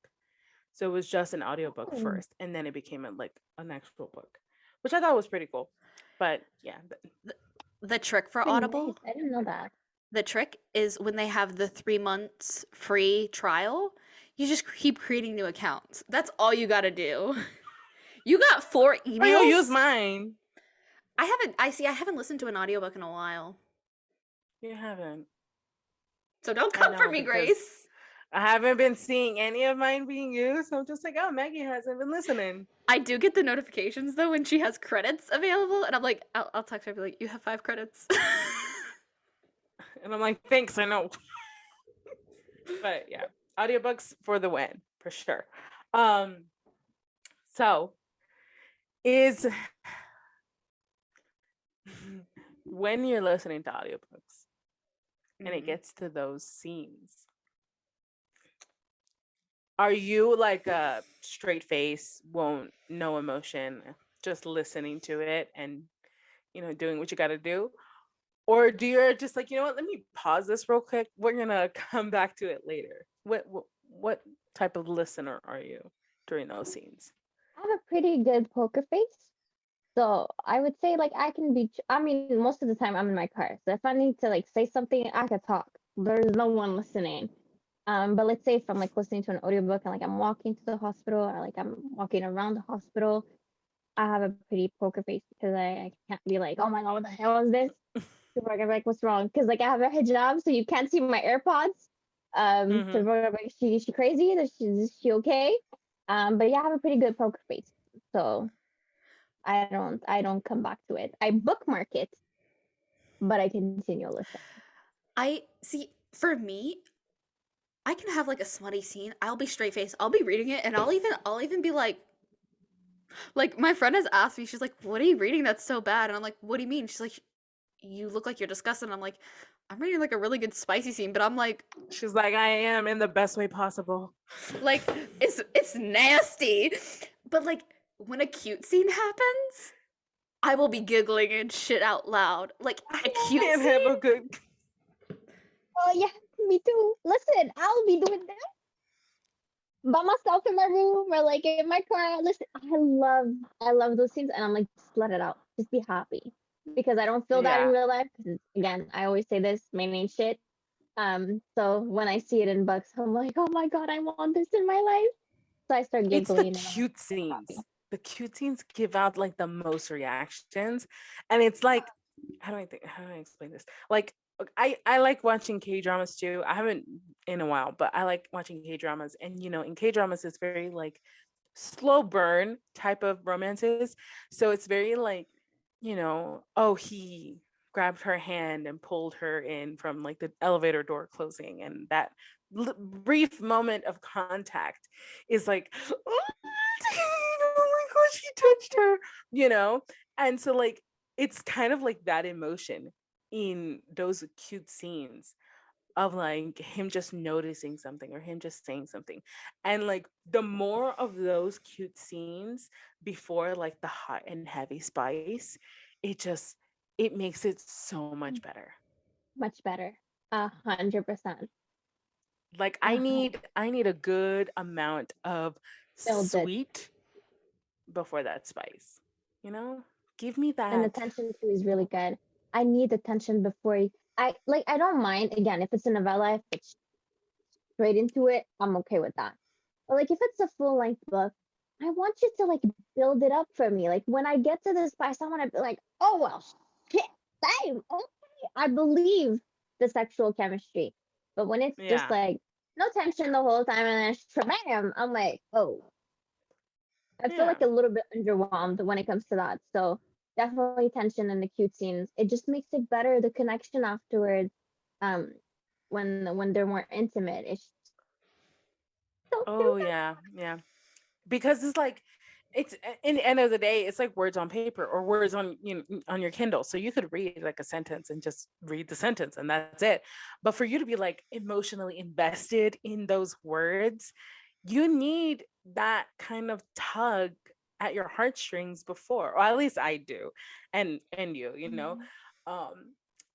So it was just an audiobook first, and then it became like an actual book, which I thought was pretty cool. But yeah, The trick for Pretty Audible, nice. I didn't know that. the trick is when they have the 3 months free trial, you just keep creating new accounts. That's all you got to do. You got 4 emails. oh, you'll use mine. I haven't listened to an audiobook in a while. You haven't. So don't come for me, Grace. I haven't been seeing any of mine being used. I'm just like, oh, Maggie hasn't been listening. I do get the notifications though when she has credits available, and I'm like, I'll text her, I'll be like, you have 5 credits. And I'm like, thanks, I know. But yeah, audiobooks for the win, for sure. So is when you're listening to audiobooks and it gets to those scenes, are you like a straight face, won't no emotion, just listening to it and doing what you got to do? Or do you just like, what, let me pause this real quick. We're going to come back to it later. What type of listener are you during those scenes? I have a pretty good poker face. So I would say like I can be, I mean, most of the time I'm in my car. So if I need to like say something, I can talk. There's no one listening. But let's say if I'm like listening to an audiobook and like I'm walking to the hospital or like I'm walking around the hospital, I have a pretty poker face because I can't be like, oh my God, what the hell is this? People are gonna be like, what's wrong? Because like I have a hijab, so you can't see my AirPods. So people are like, she crazy? Is she okay? But yeah, I have a pretty good poker face. So I don't come back to it. I bookmark it, but I continue listening. I see, for me, I can have like a smutty scene. I'll be straight faced. I'll be reading it, and I'll even be like my friend has asked me. She's like, "What are you reading? That's so bad." And I'm like, "What do you mean?" She's like, "You look like you're disgusted." And I'm like, "I'm reading like a really good spicy scene," but I'm like, she's like, "I am in the best way possible." Like it's nasty, but like when a cute scene happens, I will be giggling and shit out loud. Like a cute Can't scene. have a good. Oh yeah, me too. Listen, I'll be doing that. by myself in my room or like in my car. Listen, I love those scenes, and I'm like, just let it out, just be happy, because I don't feel that in Yeah. real life. Because again, I always say this, man ain't shit. So when I see it in books, I'm like, oh my god, I want this in my life. So I start It's the giggling and I'm cute happy. scenes. The cute scenes give out like the most reactions. And it's like, how do I explain this? Like I like watching K-dramas too. I haven't in a while, but I like watching K-dramas. And in K-dramas it's very like slow burn type of romances. So it's very like, oh, he grabbed her hand and pulled her in from like the elevator door closing, and that brief moment of contact is like, oh my gosh, he touched her, you know? And so like it's kind of like that emotion in those cute scenes of like him just noticing something or him just saying something. And like the more of those cute scenes before like the hot and heavy spice, it just it makes it so much better. Much better. 100%. Like Uh, I need a good amount of Builds it. sweet before that spice. You know? Give me And the that. tension too is really good. I need the tension before I don't mind again if it's a novella, if it's straight into it, I'm okay with that. But like if it's a full length book, I want you to like build it up for me. Like when I get to this place, I want to be like, oh well, shit, same. Okay, I believe the sexual chemistry. But when it's just Yeah. like no tension the whole time and then shabam, I'm like, oh, I feel Yeah. like a little bit underwhelmed when it comes to that. So definitely tension in the cute scenes. It just makes it better. The connection afterwards, um, when they're more intimate, it's so Oh cute. yeah. Yeah. Because it's like it's in the end of the day it's like words on paper or words on on your Kindle, so you could read like a sentence and just read the sentence and that's it. But for you to be like emotionally invested in those words, you need that kind of tug at your heartstrings before, or at least I do. And Mhm. um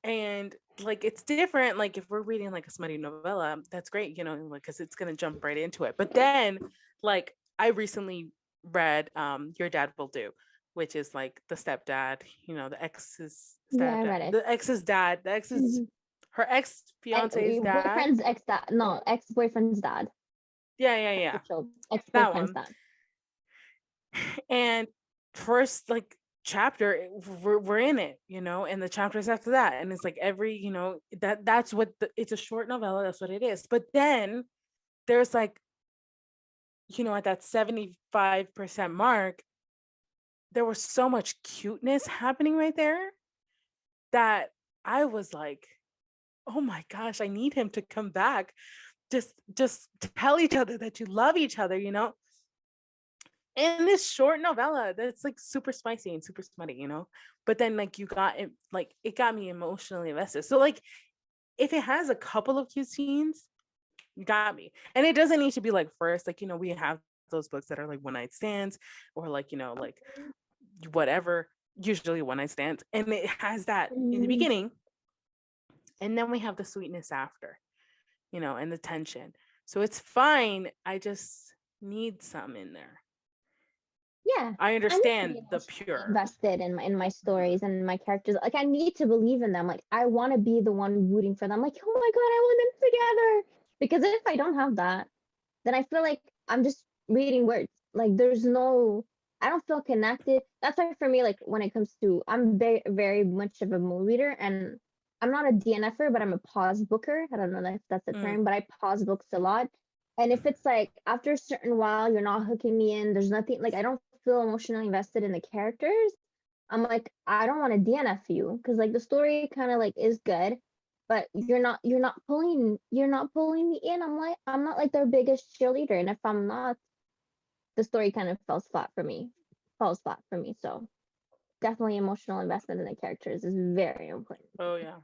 and like it's different like if we're reading like a smutty novella, that's great, like because it's going to jump right into it. But then like I recently read Your Dad Will Do, which is like the stepdad, the ex's Yeah, I stepdad, read it. the ex's dad, the ex's Mhm. her ex And fiance's your dad. boyfriend's ex dad, no, ex boyfriend's dad. Yeah, yeah, That's yeah. the show. Ex That boyfriend's one. dad. And first like chapter we're in it, and the chapters after that, and it's like every, that's what it's a short novella, that's what it is. But then there's like, at that 75% mark, there was so much cuteness happening right there that I was like, oh my gosh, I need him to come back. Just tell each other that you love each other, in this short novella that's like super spicy and super smutty, but then like you got it, like it got me emotionally invested. So like if it has a couple of cute scenes, you got me. And it doesn't need to be like first, like, we have those books that are like one night stands or like, like whatever, usually one night stands, and it has that in the Mhm. beginning, and then we have the sweetness after, and the tension. So it's fine. I just need some in there. Yeah, I I need to be understand the emotionally pure. invested in my stories and my characters. Like I need to believe in them. Like I want to be the one rooting for them. Like oh my god, I want them together. Because if I don't have that, then I feel like I'm just reading words. Like there's no, I don't feel connected. That's why for me, like when it comes to, I'm very very much of a mood reader, and I'm not a DNFer, but I'm a pause booker. I don't know if that's the Mm, term, but I pause books a lot. And if it's like after a certain while, you're not hooking me in, there's nothing, like I don't feel emotionally invested in the characters. I'm like, I don't want to DNF you because like the story kind of like is good, but you're not pulling me in. I'm not like their biggest cheerleader, and if I'm not, the story kind of falls flat for me. So definitely emotional investment in the characters is very important. oh yeah.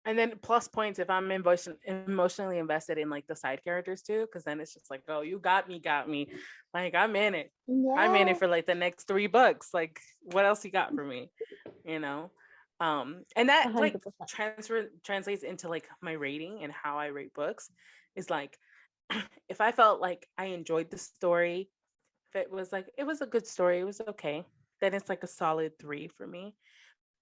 And then plus points if I'm emotionally invested in like the side characters too, because then it's just like, oh, you got me. Like I'm in it. I'm in it Yeah, for like the next 3 books. Like, what else you got for me? You know? And a that like 100%. translates into like my rating and how I rate books is like if I felt like I enjoyed the story, if it was like it was a good story, it was okay, then it's like a solid 3 for me.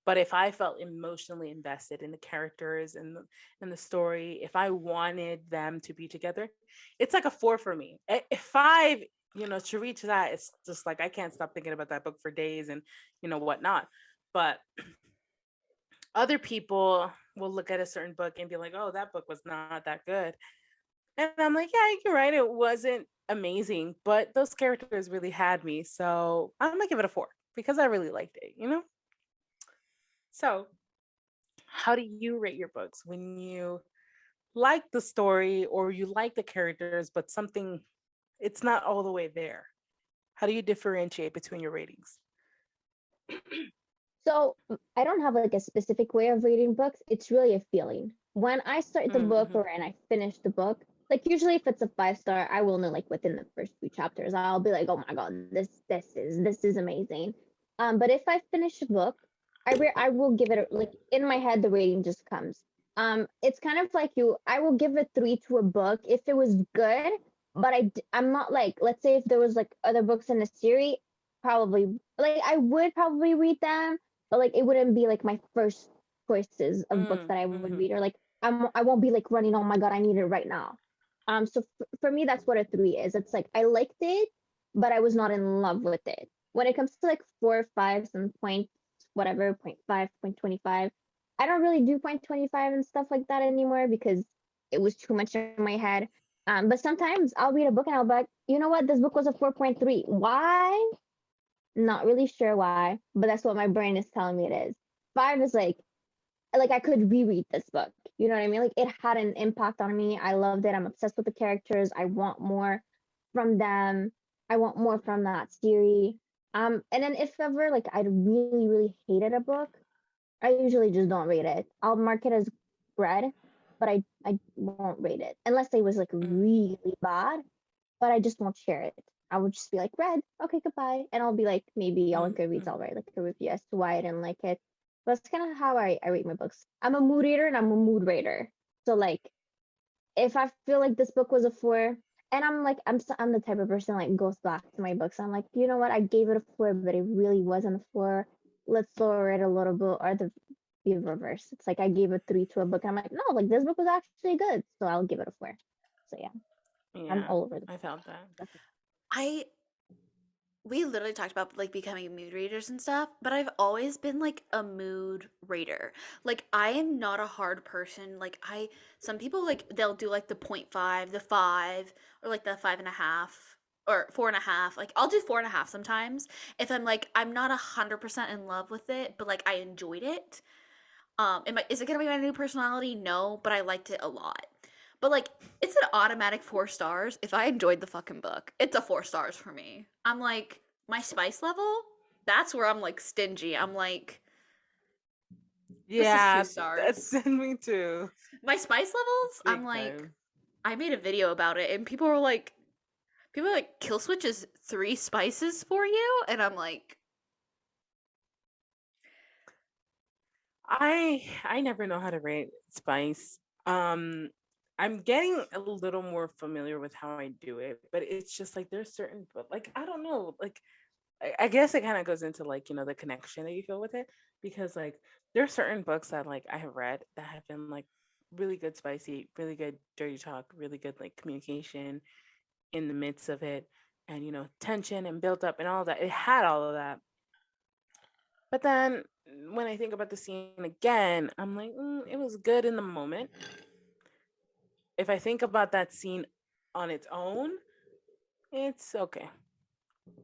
But if I felt emotionally invested in the characters and the story, if I wanted them to be together, it's like a 4 for me. If 5, to reach that, it's just like I can't stop thinking about that book for days and whatnot. But other people will look at a certain book and be like, "Oh, that book was not that good." And I'm like, "Yeah, you're right. It wasn't amazing, but those characters really had me. So I'm gonna give it a 4 because I really liked it. So, how do you rate your books when you like the story or you like the characters, but something it's not all the way there? How do you differentiate between your ratings? So I don't have like a specific way of reading books. It's really a feeling. When I start the book Mm-hmm. or and I finish the book, like usually if it's a 5 star, I will know like within the first few chapters. I'll be like, oh my god, this is amazing. But if I finish a book, I will give it like in my head the rating just comes. It's kind of like you. I will give it 3 to a book if it was good, but I'm not like, let's say if there was like other books in the series, probably like I would probably read them, but like it wouldn't be like my first choices of books that I would Mm-hmm. read, or like I won't be like running, oh my god, I need it right now. So for me, that's what a 3 is. It's like I liked it, but I was not in love with it. When it comes to like 4 5s and point whatever, point 5, point 25, I don't really do point 25 and stuff like that anymore because it was too much in my head. But sometimes I'll read a book and I'll be like, you know what, this book was a 4.3. Why? Not really sure why, but that's what my brain is telling me it is. 5 is like I could reread this book. You know what I mean? Like it had an impact on me. I loved it. I'm obsessed with the characters. I want more from them. I want more from that series. And then if ever like I really, really hated a book, I usually just don't rate it. I'll mark it as read, but I won't rate it unless it was like really bad, but I just won't share it. I would just be like, read, okay, goodbye. And I'll be like, maybe on Goodreads, I'll Mm-hmm. write like a review as to why I didn't like it. But that's kind of how I rate my books. I'm a mood reader and I'm a mood rater. So like, if I feel like this book was a 4, and I'm like, I'm the type of person like goes back to my books. I'm like, you know what? I gave it a 4, but it really wasn't a 4. Let's lower it a little bit, or the reverse. It's like I gave a 3 to a book. And I'm like, no, like this book was actually good, so I'll give it a 4. So yeah, I'm Yeah, all over the I felt that. place. I we literally talked about like becoming mood readers and stuff, but I've always been like a mood reader. Like I am not a hard person. Like I some people like they'll do like the point five, the 5, or like the 5.5 or 4.5. Like I'll do 4.5 sometimes if I'm like I'm not 100% in love with it, but like I enjoyed it. Is it gonna be my new personality? No, but I liked it a lot. But like, it's an automatic 4 stars. If I enjoyed the fucking book, it's a 4 stars for me. I'm like, my spice level, that's where I'm like stingy. I'm like, this is two Yeah, that's stars. me too. My spice levels, I'm Big like, time. I made a video about it, and people are like, kill switch is 3 spices for you, and I'm like, I never know how to rate spice. Um I'm getting a little more familiar with how I do it, but it's just like there's certain but like I don't know, like I guess it kind of goes into like, the connection that you feel with it because like there's certain books that like I have read that have been like really good spicy, really good dirty talk, really good like communication in the midst of it and tension and built up and all that. It had all of that. But then when I think about the scene again, I'm like, it was good in the moment. If I think about that scene on its own, it's okay.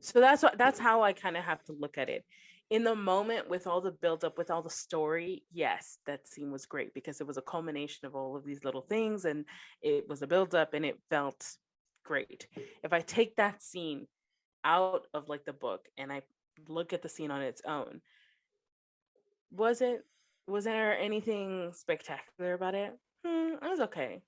So that's how I kind of have to look at it. In the moment with all the build up, with all the story, yes, that scene was great because it was a culmination of all of these little things and it was a build up and it felt great. If I take that scene out of like the book and I look at the scene on its own, was it was there anything spectacular about it? It was okay.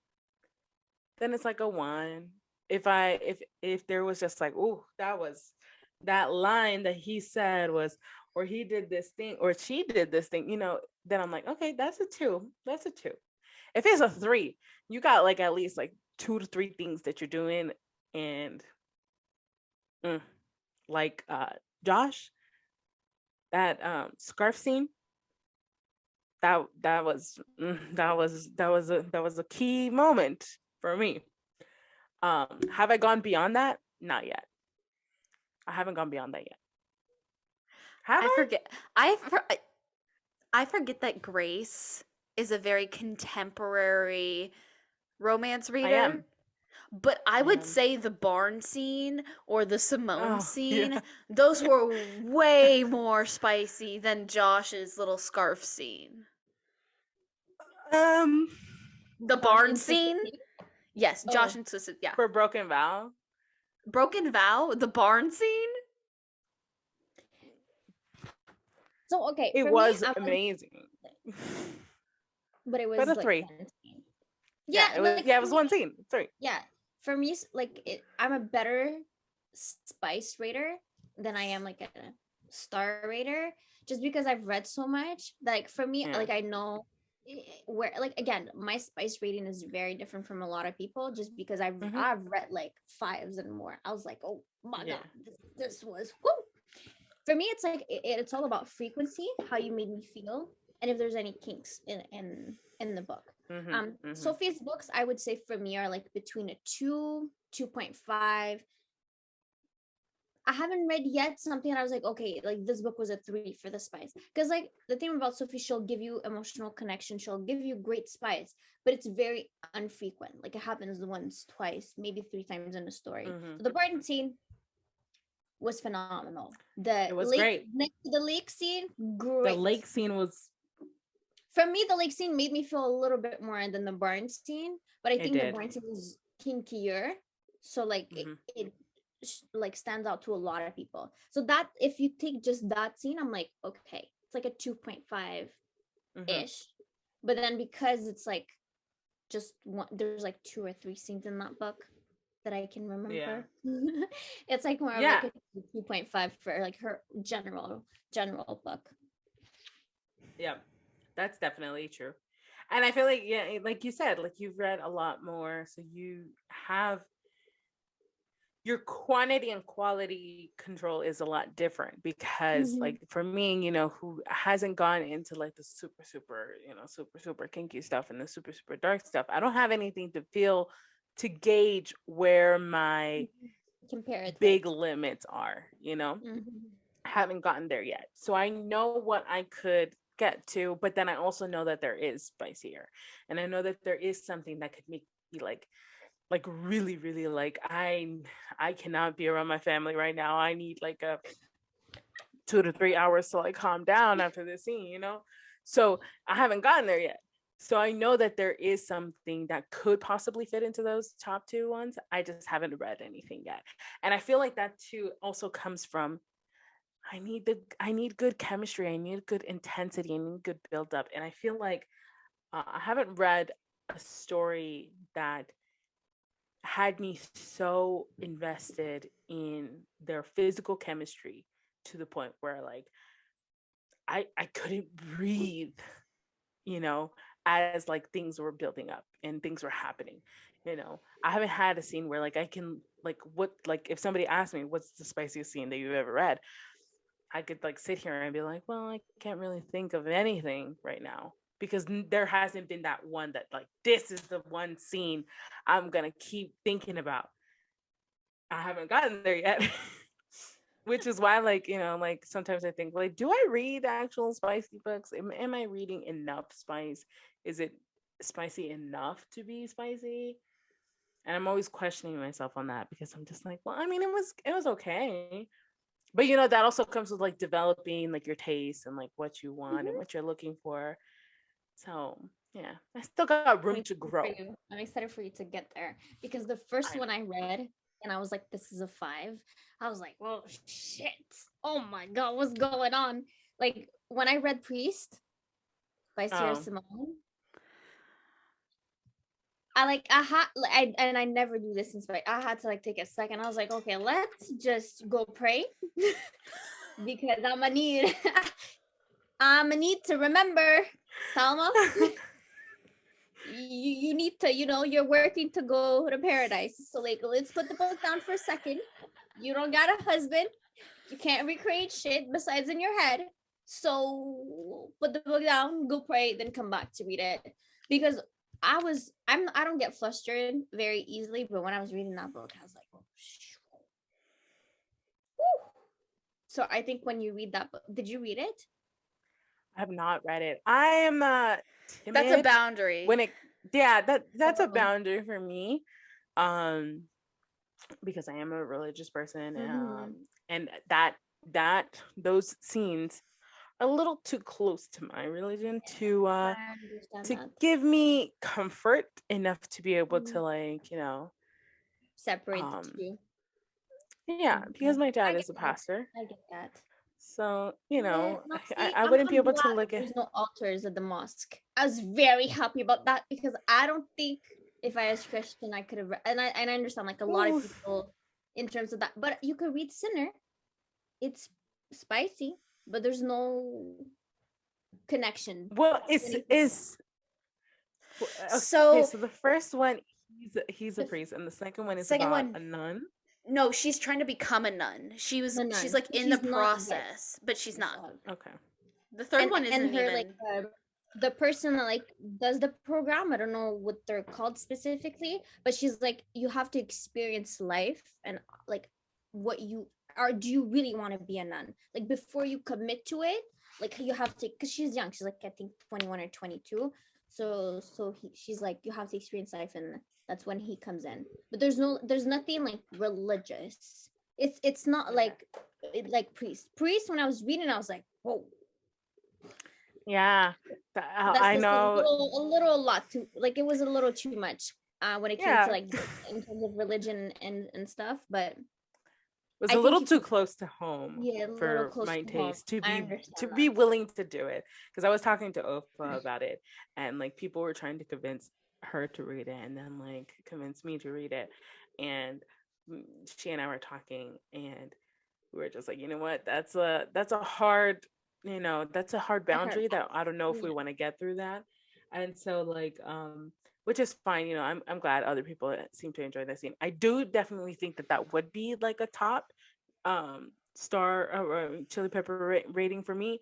Then it's like a 1. If there was just like, oh, that line that he said was, or he did this thing, or she did this thing, then I'm like, okay, that's a 2. That's a 2. If it's a 3, you got like at least like 2 to 3 things that you're doing, and like Josh, that scarf scene, that was a key moment for me. Have I gone beyond that? Not yet. I haven't gone beyond that yet. Have I? I forget that Grace is a very contemporary romance I reader. am. But I I would am. say the barn scene or the Simone Oh, scene, yeah. those were way more spicy than Josh's little scarf scene. Um, The Josh barn and Twisted scene? Tea? Yes, Josh Oh. and Twisted, yeah. for Broken Vow. Broken Vow, the barn scene? So okay, It for was me, amazing. but it But was a like 3. one scene. Yeah, it was. like Yeah, it for was me, one scene. 3. yeah, for me, I'm a better spice rater than I am like a star rater, just because I've read so much. Like for me, Yeah. like I know where, like again, my spice rating is very different from a lot of people, just because Mhm. I've read like 5s and more. I was like, oh my Yeah. god, this was whoo. For me, it's like it's all about frequency, how you made me feel, and if there's any kinks in the book. Sophie's books, I would say for me, are like between a 2, 2.5. I haven't read yet something that I was like, okay, like this book was a 3 for the spice. Because like the thing about Sophie, she'll give you emotional connection, she'll give you great spice, but it's very infrequent. Like it happens once, twice, maybe 3 times in a story. So the Barton scene was phenomenal. It was great. The lake scene, The great. lake scene was. For me, the lake scene made me feel a little bit more than the barn scene, but I It think the did. barn scene was kinkier, so like it like stands out to a lot of people. So that if you take just that scene, I'm like, okay, it's like a 2.5 ish. But then because it's like just one, there's like 2 or 3 scenes in that book that I can remember. Yeah. It's like more of like a 2.5 for like her general book. Yeah, that's definitely true. And I feel like, yeah, like you said, like you've read a lot more, so you have your quantity and quality control is a lot different, because like for me, you know, who hasn't gone into like the super super kinky stuff and the super super dark stuff, I don't have anything to feel to gauge where my big limits are, you know. I haven't gotten there yet, so I know what I could get to, but then I also know that there is spicier, and I know that there is something that could make me like really really like I cannot be around my family right now. I need like a 2 to 3 hours to like calm down after this scene, you know. So I haven't gotten there yet, so I know that there is something that could possibly fit into those top 2 ones. I just haven't read anything yet, and I feel like that too also comes from I need good chemistry, I need good intensity, I need good build up, and I feel like I haven't read a story that had me so invested in their physical chemistry to the point where like I couldn't breathe, you know, as like things were building up and things were happening. You know, I haven't had a scene where like I can like what like if somebody asked me what's the spiciest scene that you've ever read, I could like sit here and be like, well, I can't really think of anything right now, because there hasn't been that one that like this is the one scene I'm gonna keep thinking about. I haven't gotten there yet. Which is why, like, you know, like sometimes I think, like, do I read actual spicy books? Am I reading enough spice? Is it spicy enough to be spicy? And I'm always questioning myself on that, because I'm just like, well, I mean, it was okay. But you know, that also comes with like developing like your taste and like what you want and what you're looking for. So yeah, I still got room to grow. I'm excited for you to get there, because the first one I read and I was like, this is a 5. I was like, well, shit. Oh my god, what's going on? Like when I read Priest by Sierra Simone, I never do this in spite. I had to like take a second. I was like, okay, let's just go pray because I'm gonna need I'm gonna need to remember, Salma. you need to, you're working to go to paradise. So like, let's put the book down for a second. You don't got a husband. You can't recreate shit besides in your head. So put the book down, go pray, then come back to read it. Because I don't get frustrated very easily, but when I was reading that book, I was like, oh, whew. So I think when you read that book, did you read it? I have not read it. I am timid. That's a boundary. That's a boundary for me. Because I am a religious person, and those scenes are a little too close to my religion to give me comfort enough to be able to like, separate the two. Yeah, because my dad is a pastor. I get that. So, I wouldn't be able to look at. There's no altars at the mosque. I was very happy about that because I don't think if I was Christian I could have and I understand like a lot of people in terms of that, but you could read Sinner. It's spicy, but there's no connection. Well, so the first one he's a priest, and the second one is about a nun. No, she's trying to become a nun. She's like in the process, but she's not. Okay. The third one isn't her, even like the person that like does the program. I don't know what they're called specifically, but she's like, you have to experience life and like what you are. Do you really want to be a nun? Like before you commit to it, like you have to, because she's young. She's like I think 21 or 22. So she's like, you have to experience life, and that's when he comes in. But there's nothing like religious. It's not like priest. When I was reading, I was like, whoa. Yeah, I know. A little lot too. Like it was a little too much when it came to like in terms of religion and stuff. But was a little too close to home for my taste to be willing to do it, because I was talking to Ofa about it, and like people were trying to convince her to read it and then like convince me to read it, and she and I were talking and we were just like, you know what, that's a hard boundary that I don't know if we want to get through that. And so like which is fine, I'm glad other people seem to enjoy that scene. I do definitely think that would be like a top star or chili pepper rating for me.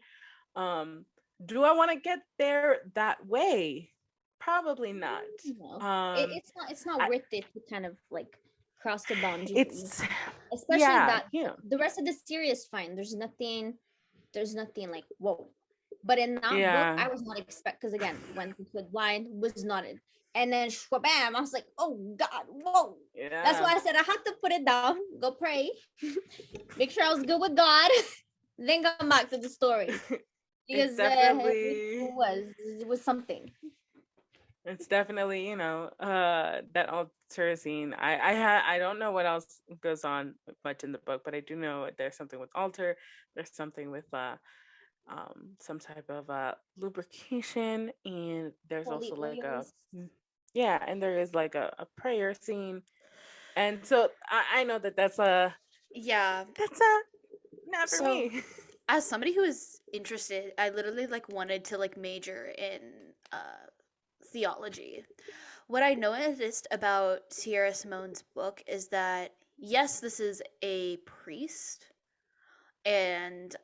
Do I want to get there that way? Probably not. It's not worth it to kind of like cross the boundary. Especially the rest of the series is fine. There's nothing like whoa. But in that book, I was not expecting, because again, when with blind was not it. And then bam, I was like, oh God, whoa. Yeah. That's why I said I had to put it down, go pray, make sure I was good with God, then come back to the story. Because it was something. It's definitely, that altar scene. I don't know what else goes on much in the book, but I do know there's something with altar. There's something with some type of lubrication, and there's also like and there is like a prayer scene, and so I know that's not for me. As somebody who is interested, I literally like wanted to like major in theology. What I noticed about Sierra Simone's book is that yes, this is a priest, and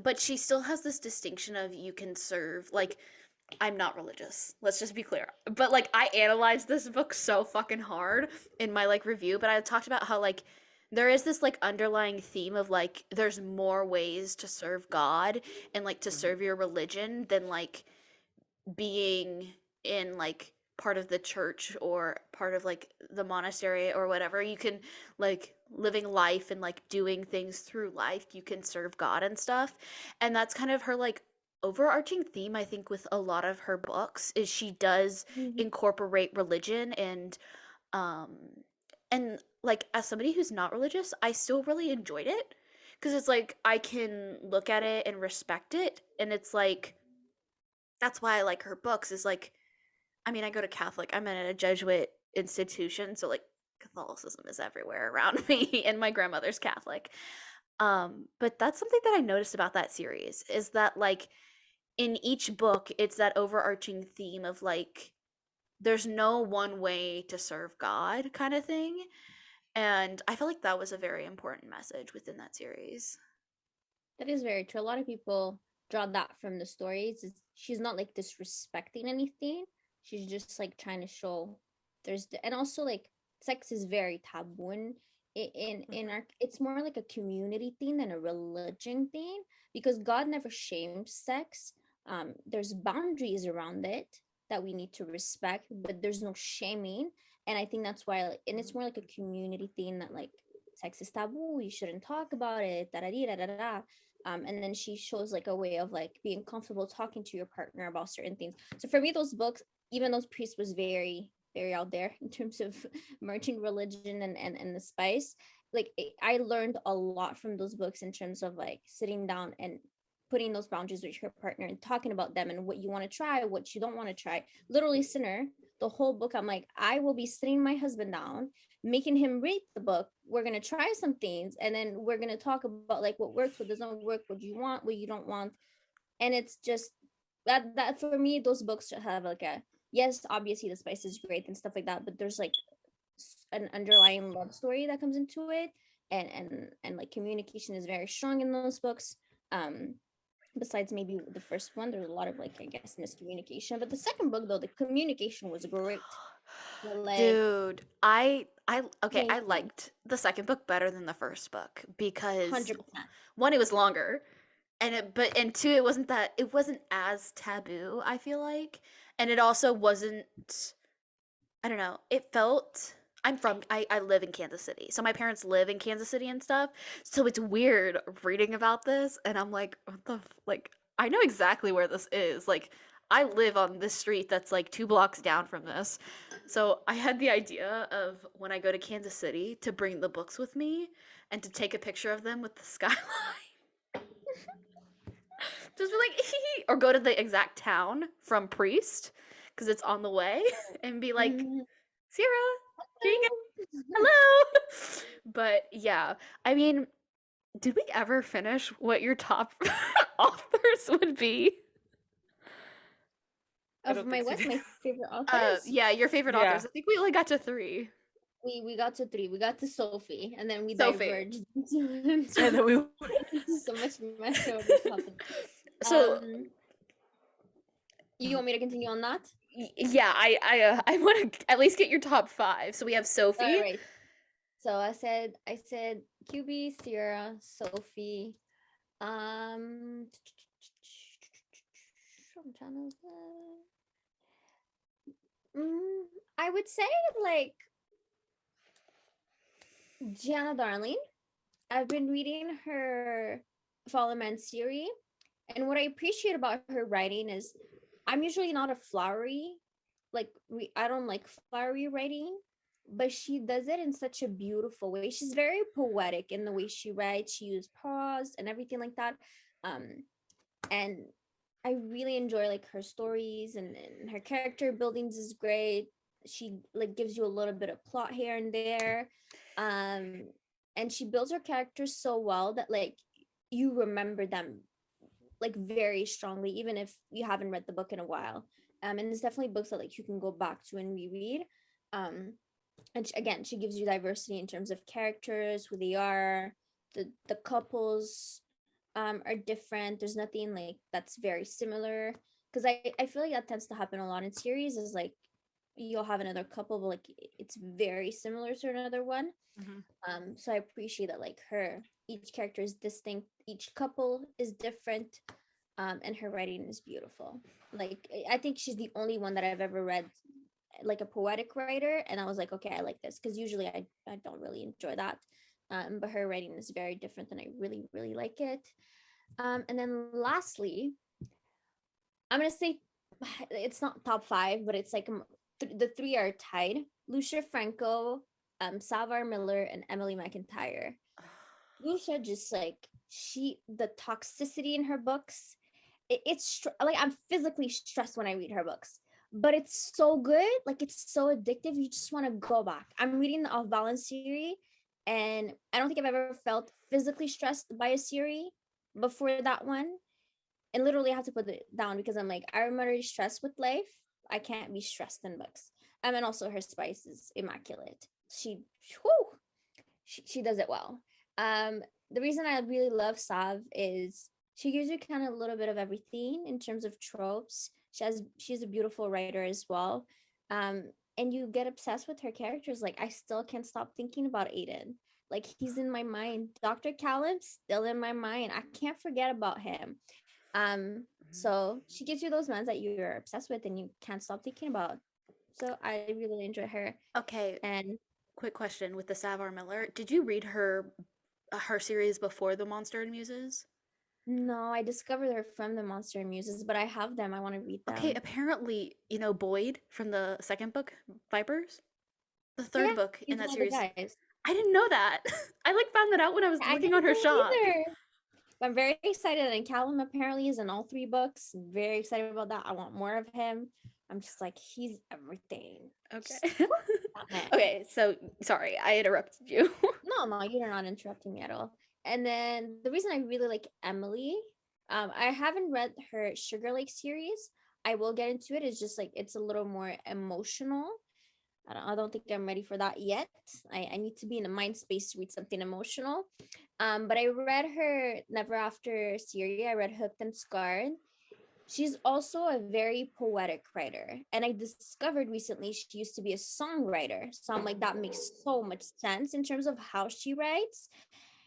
but she still has this distinction of you can serve, like, I'm not religious, let's just be clear, but like I analyzed this book so fucking hard in my like review, but I talked about how like there is this like underlying theme of like there's more ways to serve God and like to serve your religion than like being in like part of the church or part of like the monastery or whatever. You can like living life and like doing things through life, you can serve God and stuff. And that's kind of her like overarching theme, I think, with a lot of her books, is she does incorporate religion and like as somebody who's not religious, I still really enjoyed it, because it's like I can look at it and respect it, and it's like that's why I like her books. Is like, I mean, I go to Catholic, I'm in a Jesuit institution, so like Catholicism is everywhere around me, and my grandmother's Catholic. But that's something that I noticed about that series, is that like in each book it's that overarching theme of like there's no one way to serve God kind of thing. And I feel like that was a very important message within that series. That is very true. A lot of people draw that from the stories. She's not like disrespecting anything. She's just like trying to show and also like sex is very taboo in our, it's more like a community thing than a religion thing, because God never shames sex. There's boundaries around it that we need to respect, but there's no shaming. And I think that's why, and it's more like a community thing that like sex is taboo, you shouldn't talk about it, da da da da da. And then she shows like a way of like being comfortable talking to your partner about certain things. So for me, those books, even though Priest was very very out there in terms of merging religion and the spice, like I learned a lot from those books in terms of like sitting down and putting those boundaries with your partner and talking about them and what you want to try, what you don't want to try. Literally, Sinner, the whole book, I'm like, I will be sitting my husband down, making him read the book. We're going to try some things, and then we're going to talk about like what works, what doesn't work, what you want, what you don't want. And it's just that for me, those books have like a, yes, obviously the spice is great and stuff like that, but there's like an underlying love story that comes into it, and like communication is very strong in those books. Besides maybe the first one, there's a lot of like, I guess, miscommunication, but the second book though, the communication was great. Like, dude, I okay, I liked the second book better than the first book because 100%. one, it was longer, and two, it wasn't as taboo, I feel like. And it also wasn't, I don't know, it felt, I live in Kansas City. So my parents live in Kansas City and stuff. So it's weird reading about this and I'm like, what the like, I know exactly where this is. Like, I live on this street that's like 2 blocks down from this. So I had the idea of when I go to Kansas City to bring the books with me and to take a picture of them with the skyline. Just be like, or go to the exact town from Priest because it's on the way and be like, Sierra, here you go. Hello. But yeah, I mean, did we ever finish what your top authors would be? Of my favorite authors? Yeah, your favorite authors. I think we only got to 3. We got to 3. We got to Sophie, and then we Sophie. diverged. And then we so much mess over the topic. So you want me to continue on that? Yeah, I want to at least get your top 5. So we have Sophie. All right. So I said QB, Sierra, Sophie. I'm trying to. I would say like Gianna Darling. I've been reading her Fallen Man series, and what I appreciate about her writing is I'm usually not a flowery, like I don't like flowery writing, but she does it in such a beautiful way. She's very poetic in the way she writes. She uses prose and everything like that. And I really enjoy like her stories, and her character buildings is great. She like gives you a little bit of plot here and there. And she builds her characters so well that like you remember them like very strongly, even if you haven't read the book in a while. And it's definitely books that like you can go back to and reread. And again, she gives you diversity in terms of characters, who they are, the couples are different. There's nothing like that's very similar, because I feel like that tends to happen a lot in series, is like you'll have another couple but like it's very similar to another one. So I appreciate that like each character is distinct, each couple is different, and her writing is beautiful. Like I think she's the only one that I've ever read like a poetic writer and I was like, okay, I like this, because usually I don't really enjoy that. But her writing is very different and I really really like it. And then lastly, I'm gonna say it's not top 5, but it's like the 3 are tied: Lucia Franco, Salvar Miller, and Emily McIntyre. Lucia, just like the toxicity in her books, it's like I'm physically stressed when I read her books, but it's so good, like it's so addictive, you just want to go back. I'm reading the Off Balance series, and I don't think I've ever felt physically stressed by a series before that one, and literally I have to put it down because I'm like, I'm already stressed with life, I can't be stressed in books. And also her spice is immaculate. Whew, she does it well. The reason I really love Sav is she gives you kind of a little bit of everything in terms of tropes. She's a beautiful writer as well. And you get obsessed with her characters. Like I still can't stop thinking about Aiden. Like he's in my mind. Dr. Caleb's still in my mind. I can't forget about him. So she gives you those ones that you're obsessed with and you can't stop thinking about. So I really enjoy her. Okay. And quick question with the Savar Miller. Did you read her series before the Monster and Muses? No, I discovered her from the Monster and Muses, but I have them. I want to read them. Okay, apparently, Boyd from the second book, Vipers, the third book in that series. I didn't know that. I found that out when I was looking on her shop. I'm very excited, and Callum apparently is in all 3 books. Very excited about that. I want more of him. I'm just like, he's everything. Okay. Okay, so sorry, I interrupted you. No, you're not interrupting me at all. And then the reason I really like Emily, I haven't read her Sugar Lake series. I will get into it. It's just like it's a little more emotional. I don't think I'm ready for that yet. I need to be in a mind space to read something emotional. But I read her Never After series. I read Hooked and Scarred. She's also a very poetic writer. And I discovered recently she used to be a songwriter. So I'm like, that makes so much sense in terms of how she writes.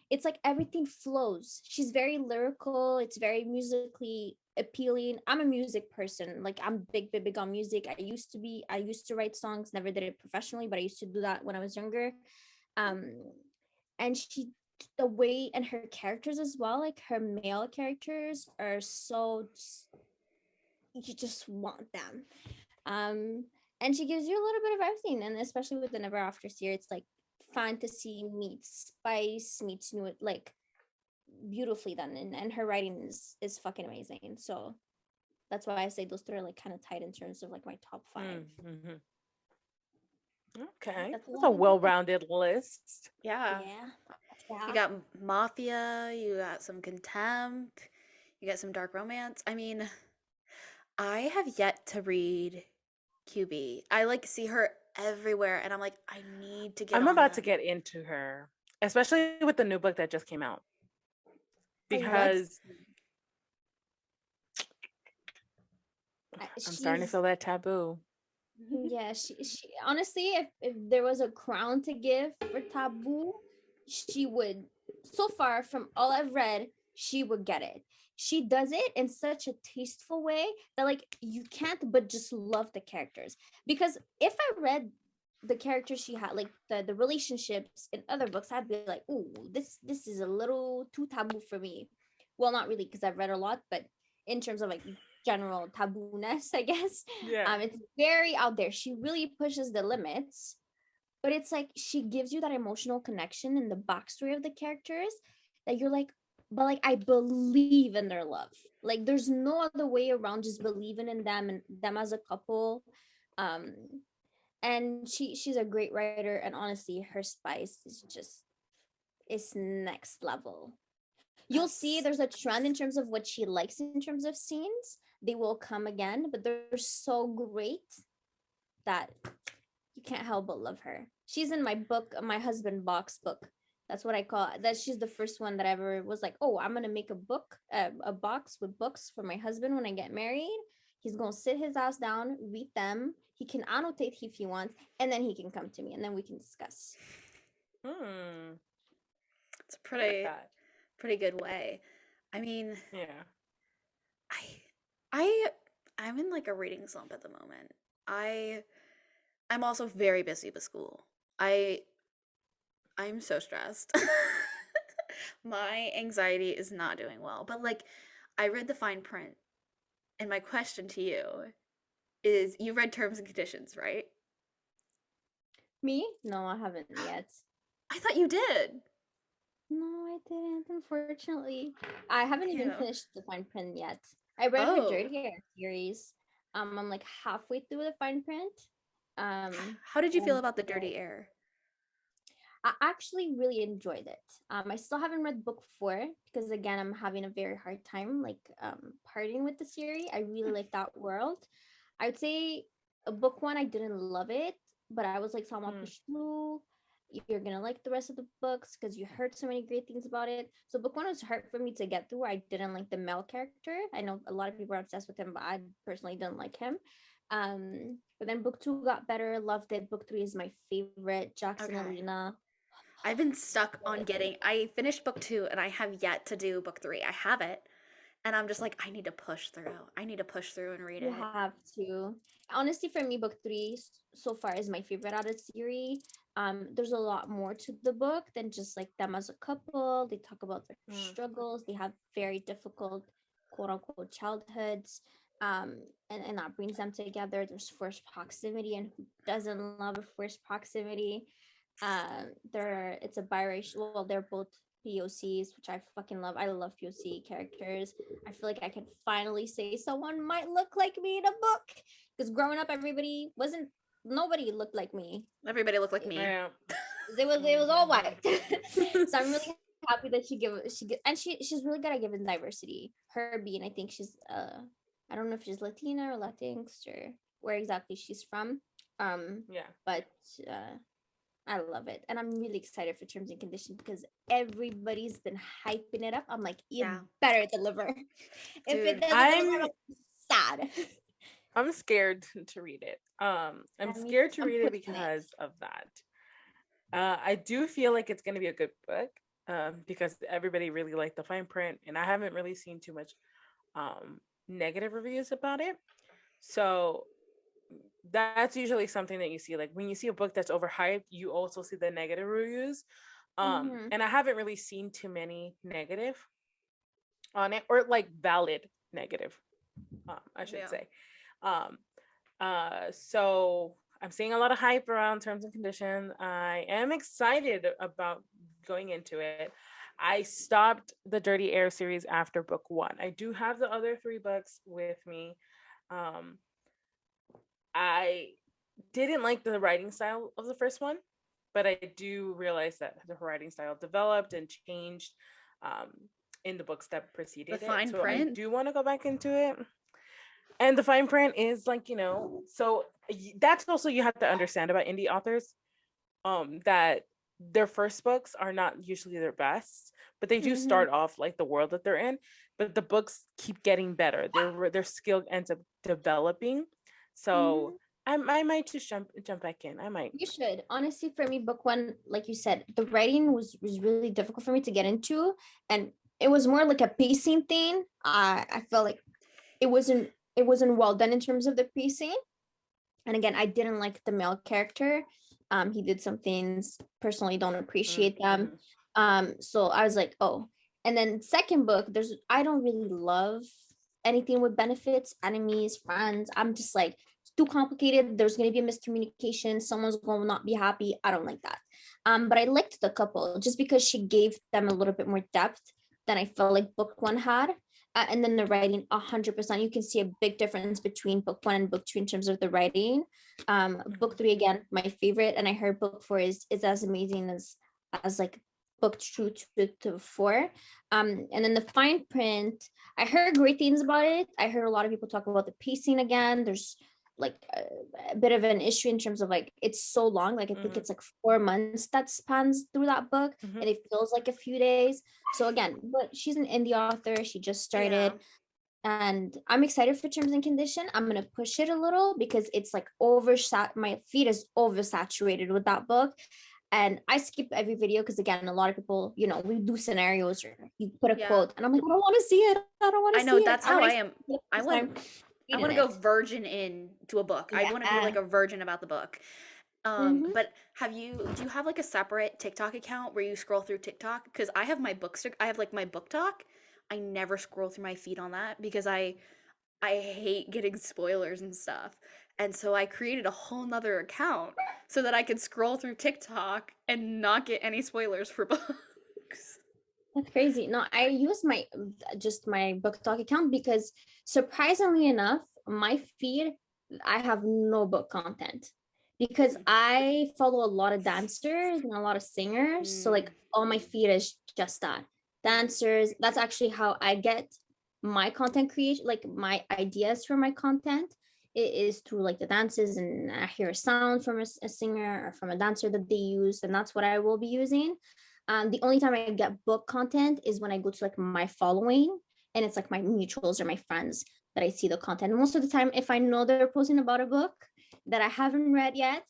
It's like everything flows. She's very lyrical. It's very musically appealing. I'm a music person. Like I'm big on music. I used to write songs, never did it professionally, but I used to do that when I was younger. And the way and her characters as well, like her male characters are so you just want them. And she gives you a little bit of everything, and especially with the Never After series, it's like fantasy meets spice meets new, like beautifully done, and her writing is fucking amazing. So that's why I say those 3 are like kind of tight in terms of like my top 5. Mm-hmm. Okay, that's a well-rounded list. Yeah. You got Mafia, you got some Contempt, you got some dark romance. I mean, I have yet to read QB. I see her everywhere, and I'm like, I need to get. I'm about to get into her, especially with the new book that just came out, because I'm starting to feel that taboo. Yeah, she honestly, if there was a crown to give for taboo, she would. So far, from all I've read, she would get it. She does it in such a tasteful way that like you can't but just love the characters. Because if I read the characters she had, like the relationships in other books, I'd be like, ooh, this is a little too taboo for me. Well, not really, because I've read a lot, but in terms of like general taboo-ness, I guess. Yeah. It's very out there. She really pushes the limits, but it's like she gives you that emotional connection in the backstory of the characters that you're like, but like I believe in their love. Like there's no other way around just believing in them and them as a couple. And she's a great writer, and honestly, her spice is next level. You'll see there's a trend in terms of what she likes in terms of scenes. They will come again, but they're so great that you can't help but love her. She's in my book, my husband box book. That's what I call it. That she's the first one that ever was like, oh, I'm gonna make a book, a box with books for my husband when I get married. He's gonna sit his ass down, read them. He can annotate if he wants, and then he can come to me, and then we can discuss. It's a pretty good way. I mean, yeah. I'm in like a reading slump at the moment. I'm also very busy with school. I'm so stressed. My anxiety is not doing well. But like I read the fine print. And my question to you is, you read Terms and Conditions, right? Me? No, I haven't yet. I thought you did. No, I didn't, unfortunately. I haven't even finished the fine print yet. I read her Dirty Hair series. I'm like halfway through the fine print. How did you feel about the Dirty Air? I actually really enjoyed it. I still haven't read book 4 because again, I'm having a very hard time like parting with the series. I really like that world. I would say a book one, I didn't love it, but I was like, Salma, push through. You're gonna like the rest of the books because you heard so many great things about it. So book one was hard for me to get through. I didn't like the male character. I know a lot of people are obsessed with him, but I personally didn't like him. But then book two got better, loved it. Book three is my favorite. Jackson and Okay. Alina. I've been stuck on getting. I finished book 2 and I have yet to do book 3. I have it, and I'm just like, I need to push through. I need to push through and read You it. have to. Honestly, for me, book three so far is my favorite out of the series. There's a lot more to the book than just like them as a couple. They talk about their struggles. They have very difficult, quote unquote, childhoods. And that brings them together. There's forced proximity, and who doesn't love a forced proximity? It's a biracial. Well, they're both POCs, which I fucking love. I love POC characters. I feel like I can finally say someone might look like me in a book. Because growing up, nobody looked like me. Everybody looked like me. Yeah. It was all white. So I'm really happy that she's really good at giving diversity. Her being, I think she's I don't know if she's Latina or Latinx or where exactly she's from. But I love it. And I'm really excited for Terms and Conditions because everybody's been hyping it up. I'm like, you better deliver. If it doesn't deliver, I'm sad. I'm scared to read it. I'm scared to read it because of that. I do feel like it's going to be a good book because everybody really liked the fine print, and I haven't really seen too much negative reviews about it. So that's usually something that you see. Like when you see a book that's overhyped, you also see the negative reviews. And I haven't really seen too many negative on it, or like valid negative, I should say. So I'm seeing a lot of hype around Terms and Conditions. I am excited about going into it. I stopped the Dirty Air series after book 1. I do have the other 3 books with me. I didn't like the writing style of the first one, but I do realize that the writing style developed and changed in the books that preceded it. Fine so print. I do want to go back into it. And the fine print is like, so that's also, you have to understand about indie authors, that their first books are not usually their best, but they do start off like the world that they're in, but the books keep getting better. Their skill ends up developing. So I might just jump back in. I might. You should. Honestly, for me, book 1, like you said, the writing was really difficult for me to get into, and it was more like a pacing thing. I felt like it wasn't well done in terms of the pacing. And again, I didn't like the male character. He did some things, personally don't appreciate them. So I was like, oh. And then second book, I don't really love anything with benefits, enemies, friends. I'm just like, it's too complicated. There's going to be a miscommunication. Someone's going to not be happy. I don't like that. But I liked the couple just because she gave them a little bit more depth than I felt like book 1 had. And then the writing, 100%, you can see a big difference between book 1 and book 2 in terms of the writing. Book 3, again, my favorite, and I heard book 4 is as amazing as like book 2 to 4. And then the fine print, I heard great things about it. I heard a lot of people talk about the pacing again. There's like a bit of an issue in terms of like it's so long, like I think it's like 4 months that spans through that book, and it feels like a few days. So again, but she's an indie author, she just started, and I'm excited for Terms and Condition. I'm gonna push it a little because it's like my feed is oversaturated with that book, and I skip every video because again, a lot of people, we do scenarios or you put a quote, and I'm like, I don't want to see it. I don't want to see it. I know, that's how I am. I want to go it. virgin into a book. I want to be like a virgin about the book. But do you have like a separate TikTok account where you scroll through TikTok? Because I have my my booktok. I never scroll through my feed on that because I hate getting spoilers and stuff. And so I created a whole nother account so that I could scroll through TikTok and not get any spoilers for books. That's crazy. No, I use my booktok account because surprisingly enough, my feed, I have no book content because I follow a lot of dancers and a lot of singers. So like all my feed is just that. Dancers, that's actually how I get my content creation, like my ideas for my content it is through like the dances, and I hear a sound from a singer or from a dancer that they use, and that's what I will be using. The only time I get book content is when I go to like my following, and it's like my mutuals or my friends that I see the content. Most of the time, if I know they're posting about a book that I haven't read yet,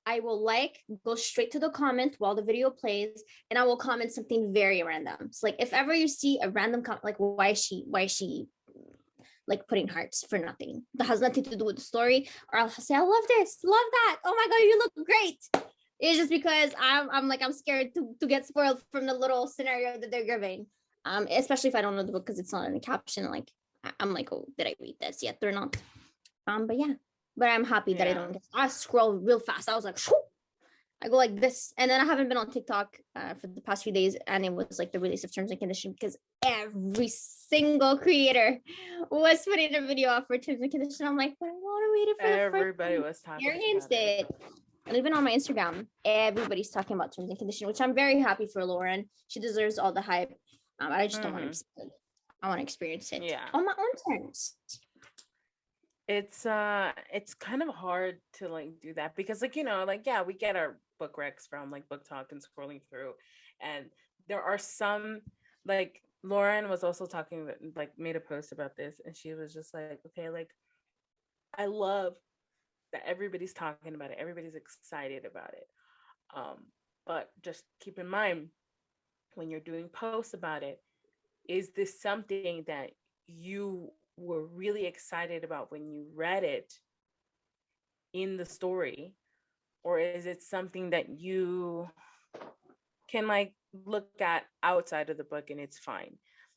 I will like go straight to the comment while the video plays, and I will comment something very random. So like if ever you see a random comment, like why is she like putting hearts for nothing that has nothing to do with the story, or I'll say I love this, love that, oh my god, you look great. It's just because I'm scared to get spoiled from the little scenario that they're giving. Especially if I don't know the book because it's not in the caption. Like I'm like, oh, did I read this yet or not? But yeah, but I'm happy that I don't get. I scroll real fast. I was like, shoo! I go like this, and then I haven't been on TikTok for the past few days, and it was like the release of terms and conditions because every single creator was putting a video up for terms and conditions. I'm like, but I want to read it for everybody was talking experienced about it. And even on my Instagram, everybody's talking about terms and conditions, which I'm very happy for Lauren. She deserves all the hype. I just don't want to. I want to experience it on my own terms. It's kind of hard to like do that because like, you know, like, yeah, we get our book recs from like booktok and scrolling through, and there are some, like Lauren was also talking, like made a post about this, and she was just like, okay, like I love that everybody's talking about it, everybody's excited about it, but just keep in mind when you're doing posts about it, is this something that you were really excited about when you read it in the story, or is it something that you can like look at outside of the book and it's fine?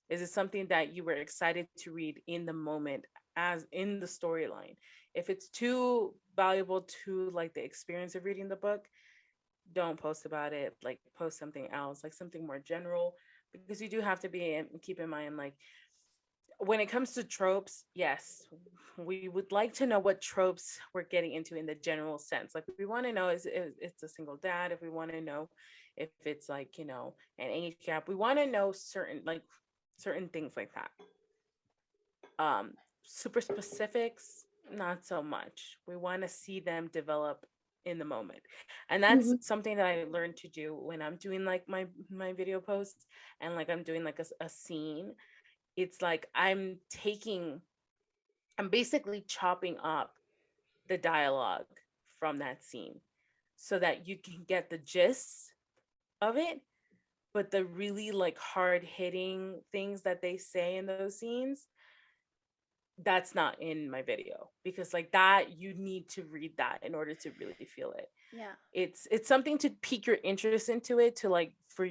Is it something that you were excited to read in the moment as in the storyline? If it's too valuable to like the experience of reading the book, don't post about it. Like post something else, like something more general, because you do have to be and keep in mind, like when it comes to tropes, yes, we would like to know what tropes we're getting into in the general sense. Like we want to know is it's a single dad, if we want to know if it's like, you know, an age gap, we want to know certain things like that. Super specifics, not so much. We want to see them develop in the moment, and that's something that I learned to do when I'm doing like my video posts, and like I'm doing like a scene. It's like I'm basically chopping up the dialogue from that scene so that you can get the gist of it, but the really like hard hitting things that they say in those scenes, that's not in my video, because like that, you need to read that in order to really feel it. Yeah. It's something to pique your interest into it, to like for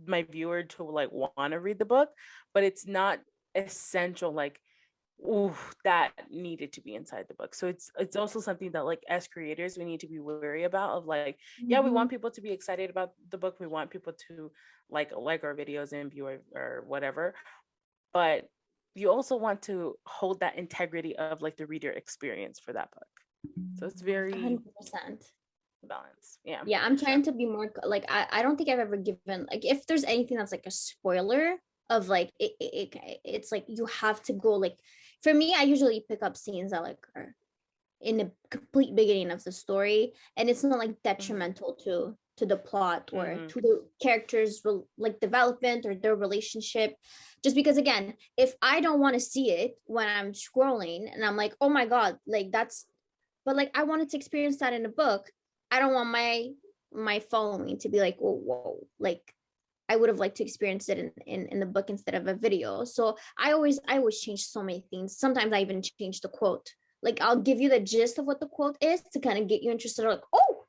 my viewer to like want to read the book, but it's not essential like, ooh, that needed to be inside the book. So it's also something that like as creators we need to be wary about, of like, yeah, we want people to be excited about the book, we want people to like our videos and view or whatever, but you also want to hold that integrity of like the reader experience for that book. So it's very 100% balanced. Yeah. Yeah, I'm trying to be more like I don't think I've ever given, like if there's anything that's like a spoiler of like it's like you have to go, like for me I usually pick up scenes that like are in the complete beginning of the story, and it's not like detrimental to the plot or to the characters like development or their relationship, just because again, if I don't want to see it when I'm scrolling and I'm like, oh my god, like that's, but like I wanted to experience that in a book, I don't want my following to be like, whoa, like I would have liked to experience it in the book instead of a video. So I always change so many things. Sometimes I even change the quote. Like I'll give you the gist of what the quote is to kind of get you interested. Like, oh,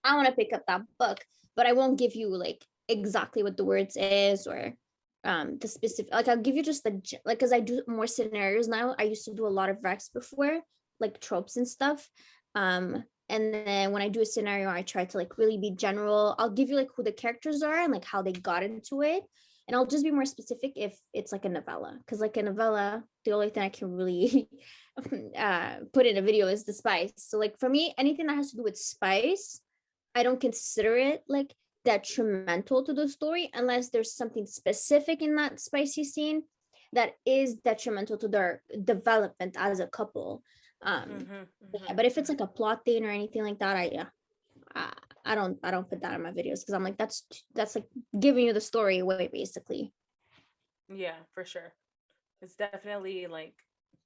I want to pick up that book, but I won't give you like exactly what the words is or the specific. Like I'll give you just the like, because I do more scenarios now. I used to do a lot of recs before, like tropes and stuff. And then when I do a scenario, I try to like really be general. I'll give you like who the characters are and like how they got into it. And I'll just be more specific if it's like a novella. Because like a novella, the only thing I can really put in a video is the spice. So like for me, anything that has to do with spice, I don't consider it like detrimental to the story unless there's something specific in that spicy scene that is detrimental to their development as a couple. But if it's like a plot thing or anything like that, I don't put that in my videos because I'm like that's like giving you the story away basically. Yeah, for sure. It's definitely like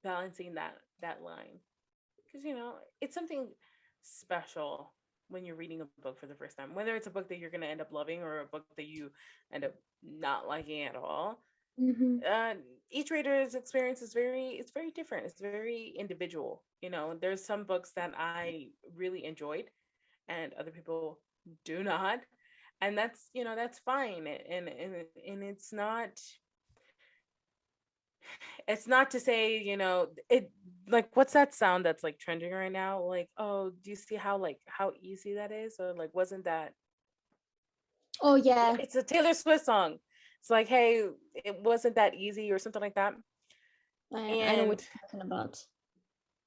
balancing that line, because it's something special when you're reading a book for the first time, whether it's a book that you're going to end up loving or a book that you end up not liking at all. Each reader's experience is very different. It's very individual. There's some books that I really enjoyed and other people do not, and that's fine. And it's not to say it, like, what's that sound that's like trending right now, like, oh, do you see how easy that is, or like, wasn't that, oh yeah, it's a Taylor Swift song. It's like, hey, it wasn't that easy or something like that. I know what you're talking about.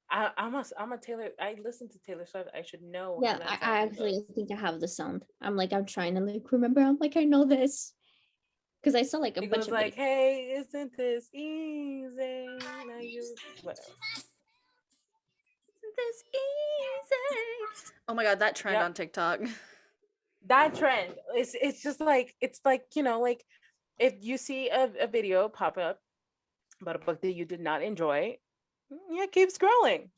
I'm a Taylor. I listen to Taylor Swift. I should know. Yeah, I actually think I have the sound. I'm trying to like remember. I'm like, I know this because I saw like a bunch of like, hey, isn't this easy? Now you whatever. Isn't this easy? Oh my god, that trend on TikTok. That trend. It's just like, it's like, like, if you see a video pop up about a book that you did not enjoy, keep scrolling.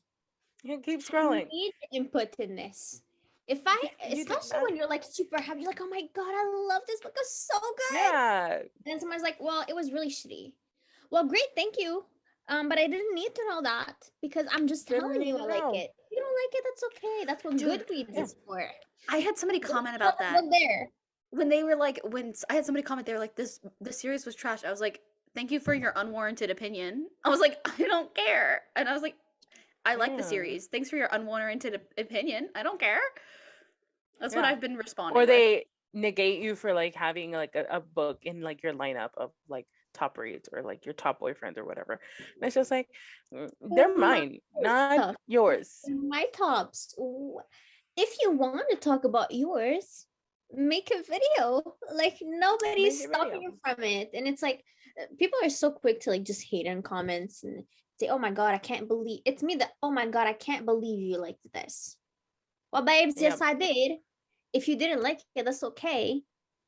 Keep scrolling. I need input in this. Especially when you're like super happy, you're like, oh my god, I love this book. It's so good. Yeah. And someone's like, well, it was really shitty. Well, great, thank you. But I didn't need to know that because I'm just telling you I like it. If you don't like it, that's okay. That's what Goodreads is for. I had somebody comment about that. When they were like, when I had somebody comment, they were like, the series was trash. I was like, thank you for your unwarranted opinion. I was like, I don't care. And I was like, I like the series. Thanks for your unwarranted opinion. I don't care. That's what I've been responding. Or they negate you for like having like a book in like your lineup of like top reads or like your top boyfriend or whatever. And it's just like, they're mine, not yours. My tops. If you want to talk about yours, make a video. Like, nobody's stopping you from it. And it's like, people are so quick to like just hate in comments and say, oh my god, I can't believe it's me that, oh my god, I can't believe you liked this. Well, babes, yes, I did. If you didn't like it, that's okay.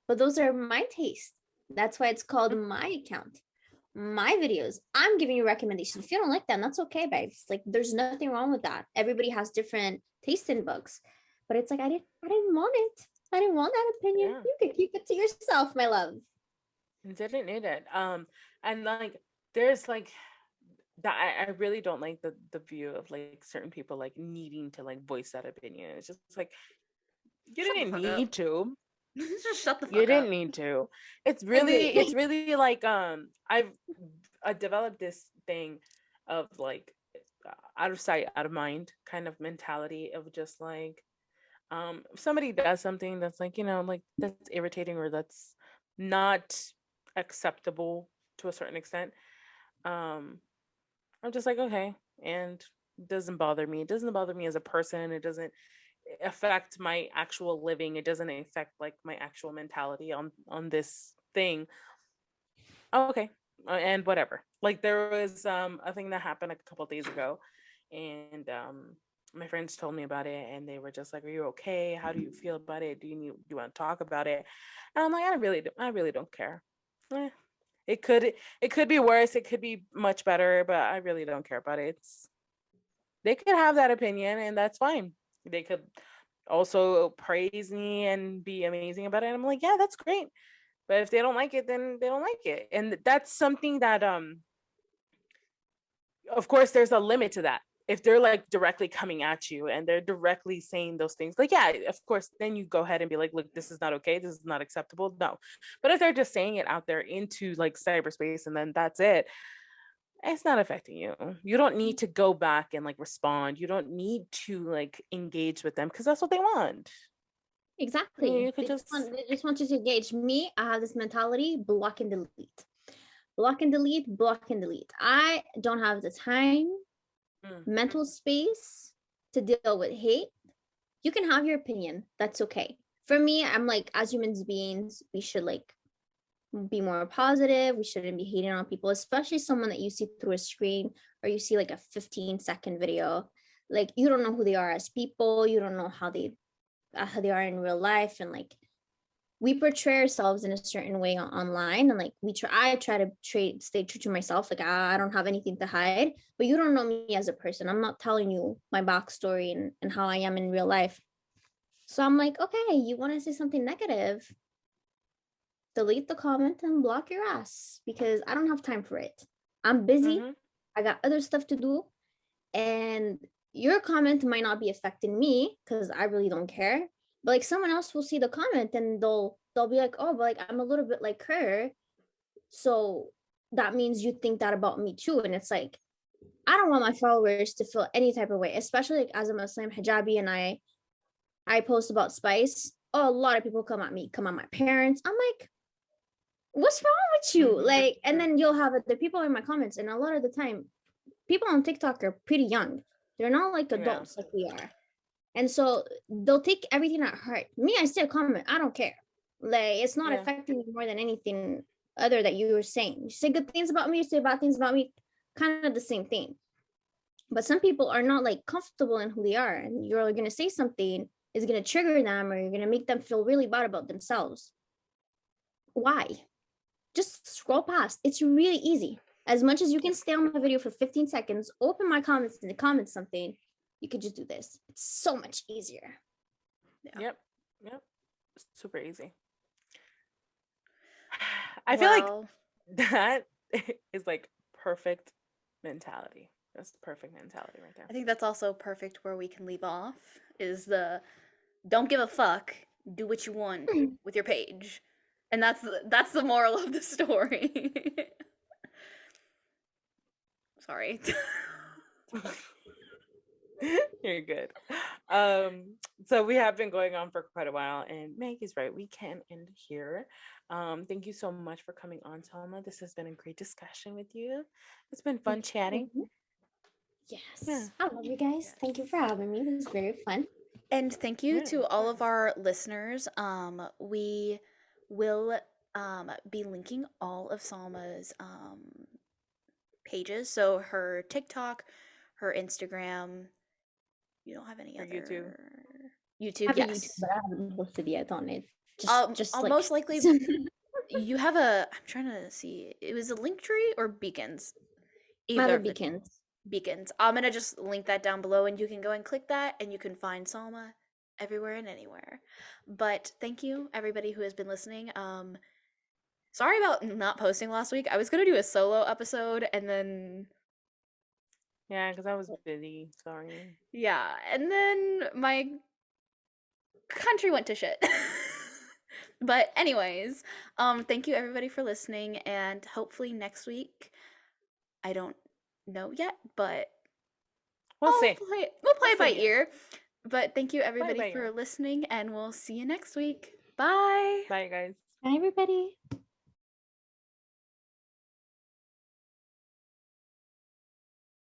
But those are my tastes. That's why it's called my account, my videos. I'm giving you recommendations. If you don't like them, that's okay, babes. Like, there's nothing wrong with that. Everybody has different taste in books. But it's like, I didn't want it. I didn't want that opinion. Yeah. You can keep it to yourself, my love. Didn't need it. And like, there's like that. I really don't like the view of like certain people like needing to like voice that opinion. It's just like, you didn't need to. Just shut the fuck up. You didn't need to. It's really like I've developed this thing of like out of sight, out of mind kind of mentality of just like, if somebody does something that's like, like that's irritating or that's not acceptable to a certain extent, I'm just like, okay, and it doesn't bother me. It doesn't bother me as a person. It doesn't affect my actual living. It doesn't affect like my actual mentality on this thing. Oh, okay. And whatever. Like, there was a thing that happened a couple of days ago, and my friends told me about it, and they were just like, are you okay? How do you feel about it? Do you want to talk about it? And I'm like, I really don't care. It could be worse. It could be much better, but I really don't care about it. They could have that opinion, and that's fine. They could also praise me and be amazing about it. And I'm like, yeah, that's great. But if they don't like it, then they don't like it. And that's something that, of course, there's a limit to that. If they're like directly coming at you and they're directly saying those things, like, yeah, of course, then you go ahead and be like, look, this is not okay. This is not acceptable. No. But if they're just saying it out there into like cyberspace and then that's it, it's not affecting you. You don't need to go back and like respond. You don't need to like engage with them because that's what they want. Exactly. You could they just want you to engage. Me, I have this mentality: block and delete. Block and delete, block and delete. I don't have the time, mental space to deal with hate. You can have your opinion. That's okay. For me, I'm like, as human beings, we should like be more positive. We shouldn't be hating on people, especially someone that you see through a screen or you see like a 15-second video. like you don't know who they are as people, you don't know how they are in real life, and like we portray ourselves in a certain way online, and like I try to stay true to myself, like I don't have anything to hide, but you don't know me as a person. I'm not telling you my backstory and how I am in real life. So I'm like, okay, you want to say something negative, delete the comment and block your ass, because I don't have time for it. I'm busy. I got other stuff to do, and your comment might not be affecting me because I really don't care. But like someone else will see the comment and they'll be like, oh, but like I'm a little bit like her, so that means you think that about me too. And it's like, I don't want my followers to feel any type of way, especially like as a Muslim hijabi, and I post about spice. Oh, a lot of people come at me, come at my parents. I'm like, what's wrong with you? Like, and then you'll have the people in my comments, and a lot of the time people on TikTok are pretty young. They're not like adults like we are. And so they'll take everything at heart. Me, I still comment. I don't care. Like, it's not affecting me more than anything other that you were saying. You say good things about me, you say bad things about me, kind of the same thing. But some people are not like comfortable in who they are, and you're going to say something is going to trigger them, or you're going to make them feel really bad about themselves. Why? Just scroll past. It's really easy. As much as you can stay on my video for 15 seconds, open my comments and comment something, you could just do this. It's so much easier. Yep. Super easy. I feel like that is like perfect mentality. That's the perfect mentality right there. I think that's also perfect where we can leave off, is the don't give a fuck, do what you want with your page. And that's the moral of the story. Sorry. You're good. So we have been going on for quite a while, and Maggie's right. We can end here. Thank you so much for coming on, Salma. This has been a great discussion with you. It's been fun chatting. Yes. Yeah. I love you guys. Yes. Thank you for having me. It was very fun. And thank you to all of our listeners. We will be linking all of Salma's pages. So her TikTok, her Instagram. You don't have any other YouTube. I have yes. YouTube, but I haven't posted yet on it. Just like... most likely you have a. I'm trying to see. It was a Linktree or Beacons. Either Beacons. Beacons. I'm gonna just link that down below, and you can go and click that, and you can find Salma everywhere and anywhere. But thank you everybody who has been listening. Sorry about not posting last week. I was gonna do a solo episode, and then yeah, because I was busy. Sorry. Yeah, and then my country went to shit. But anyways, thank you everybody for listening, and hopefully next week, I don't know yet, but we'll see. We'll play it by ear. But thank you everybody for listening, and we'll see you next week. Bye. Bye, guys. Bye, everybody.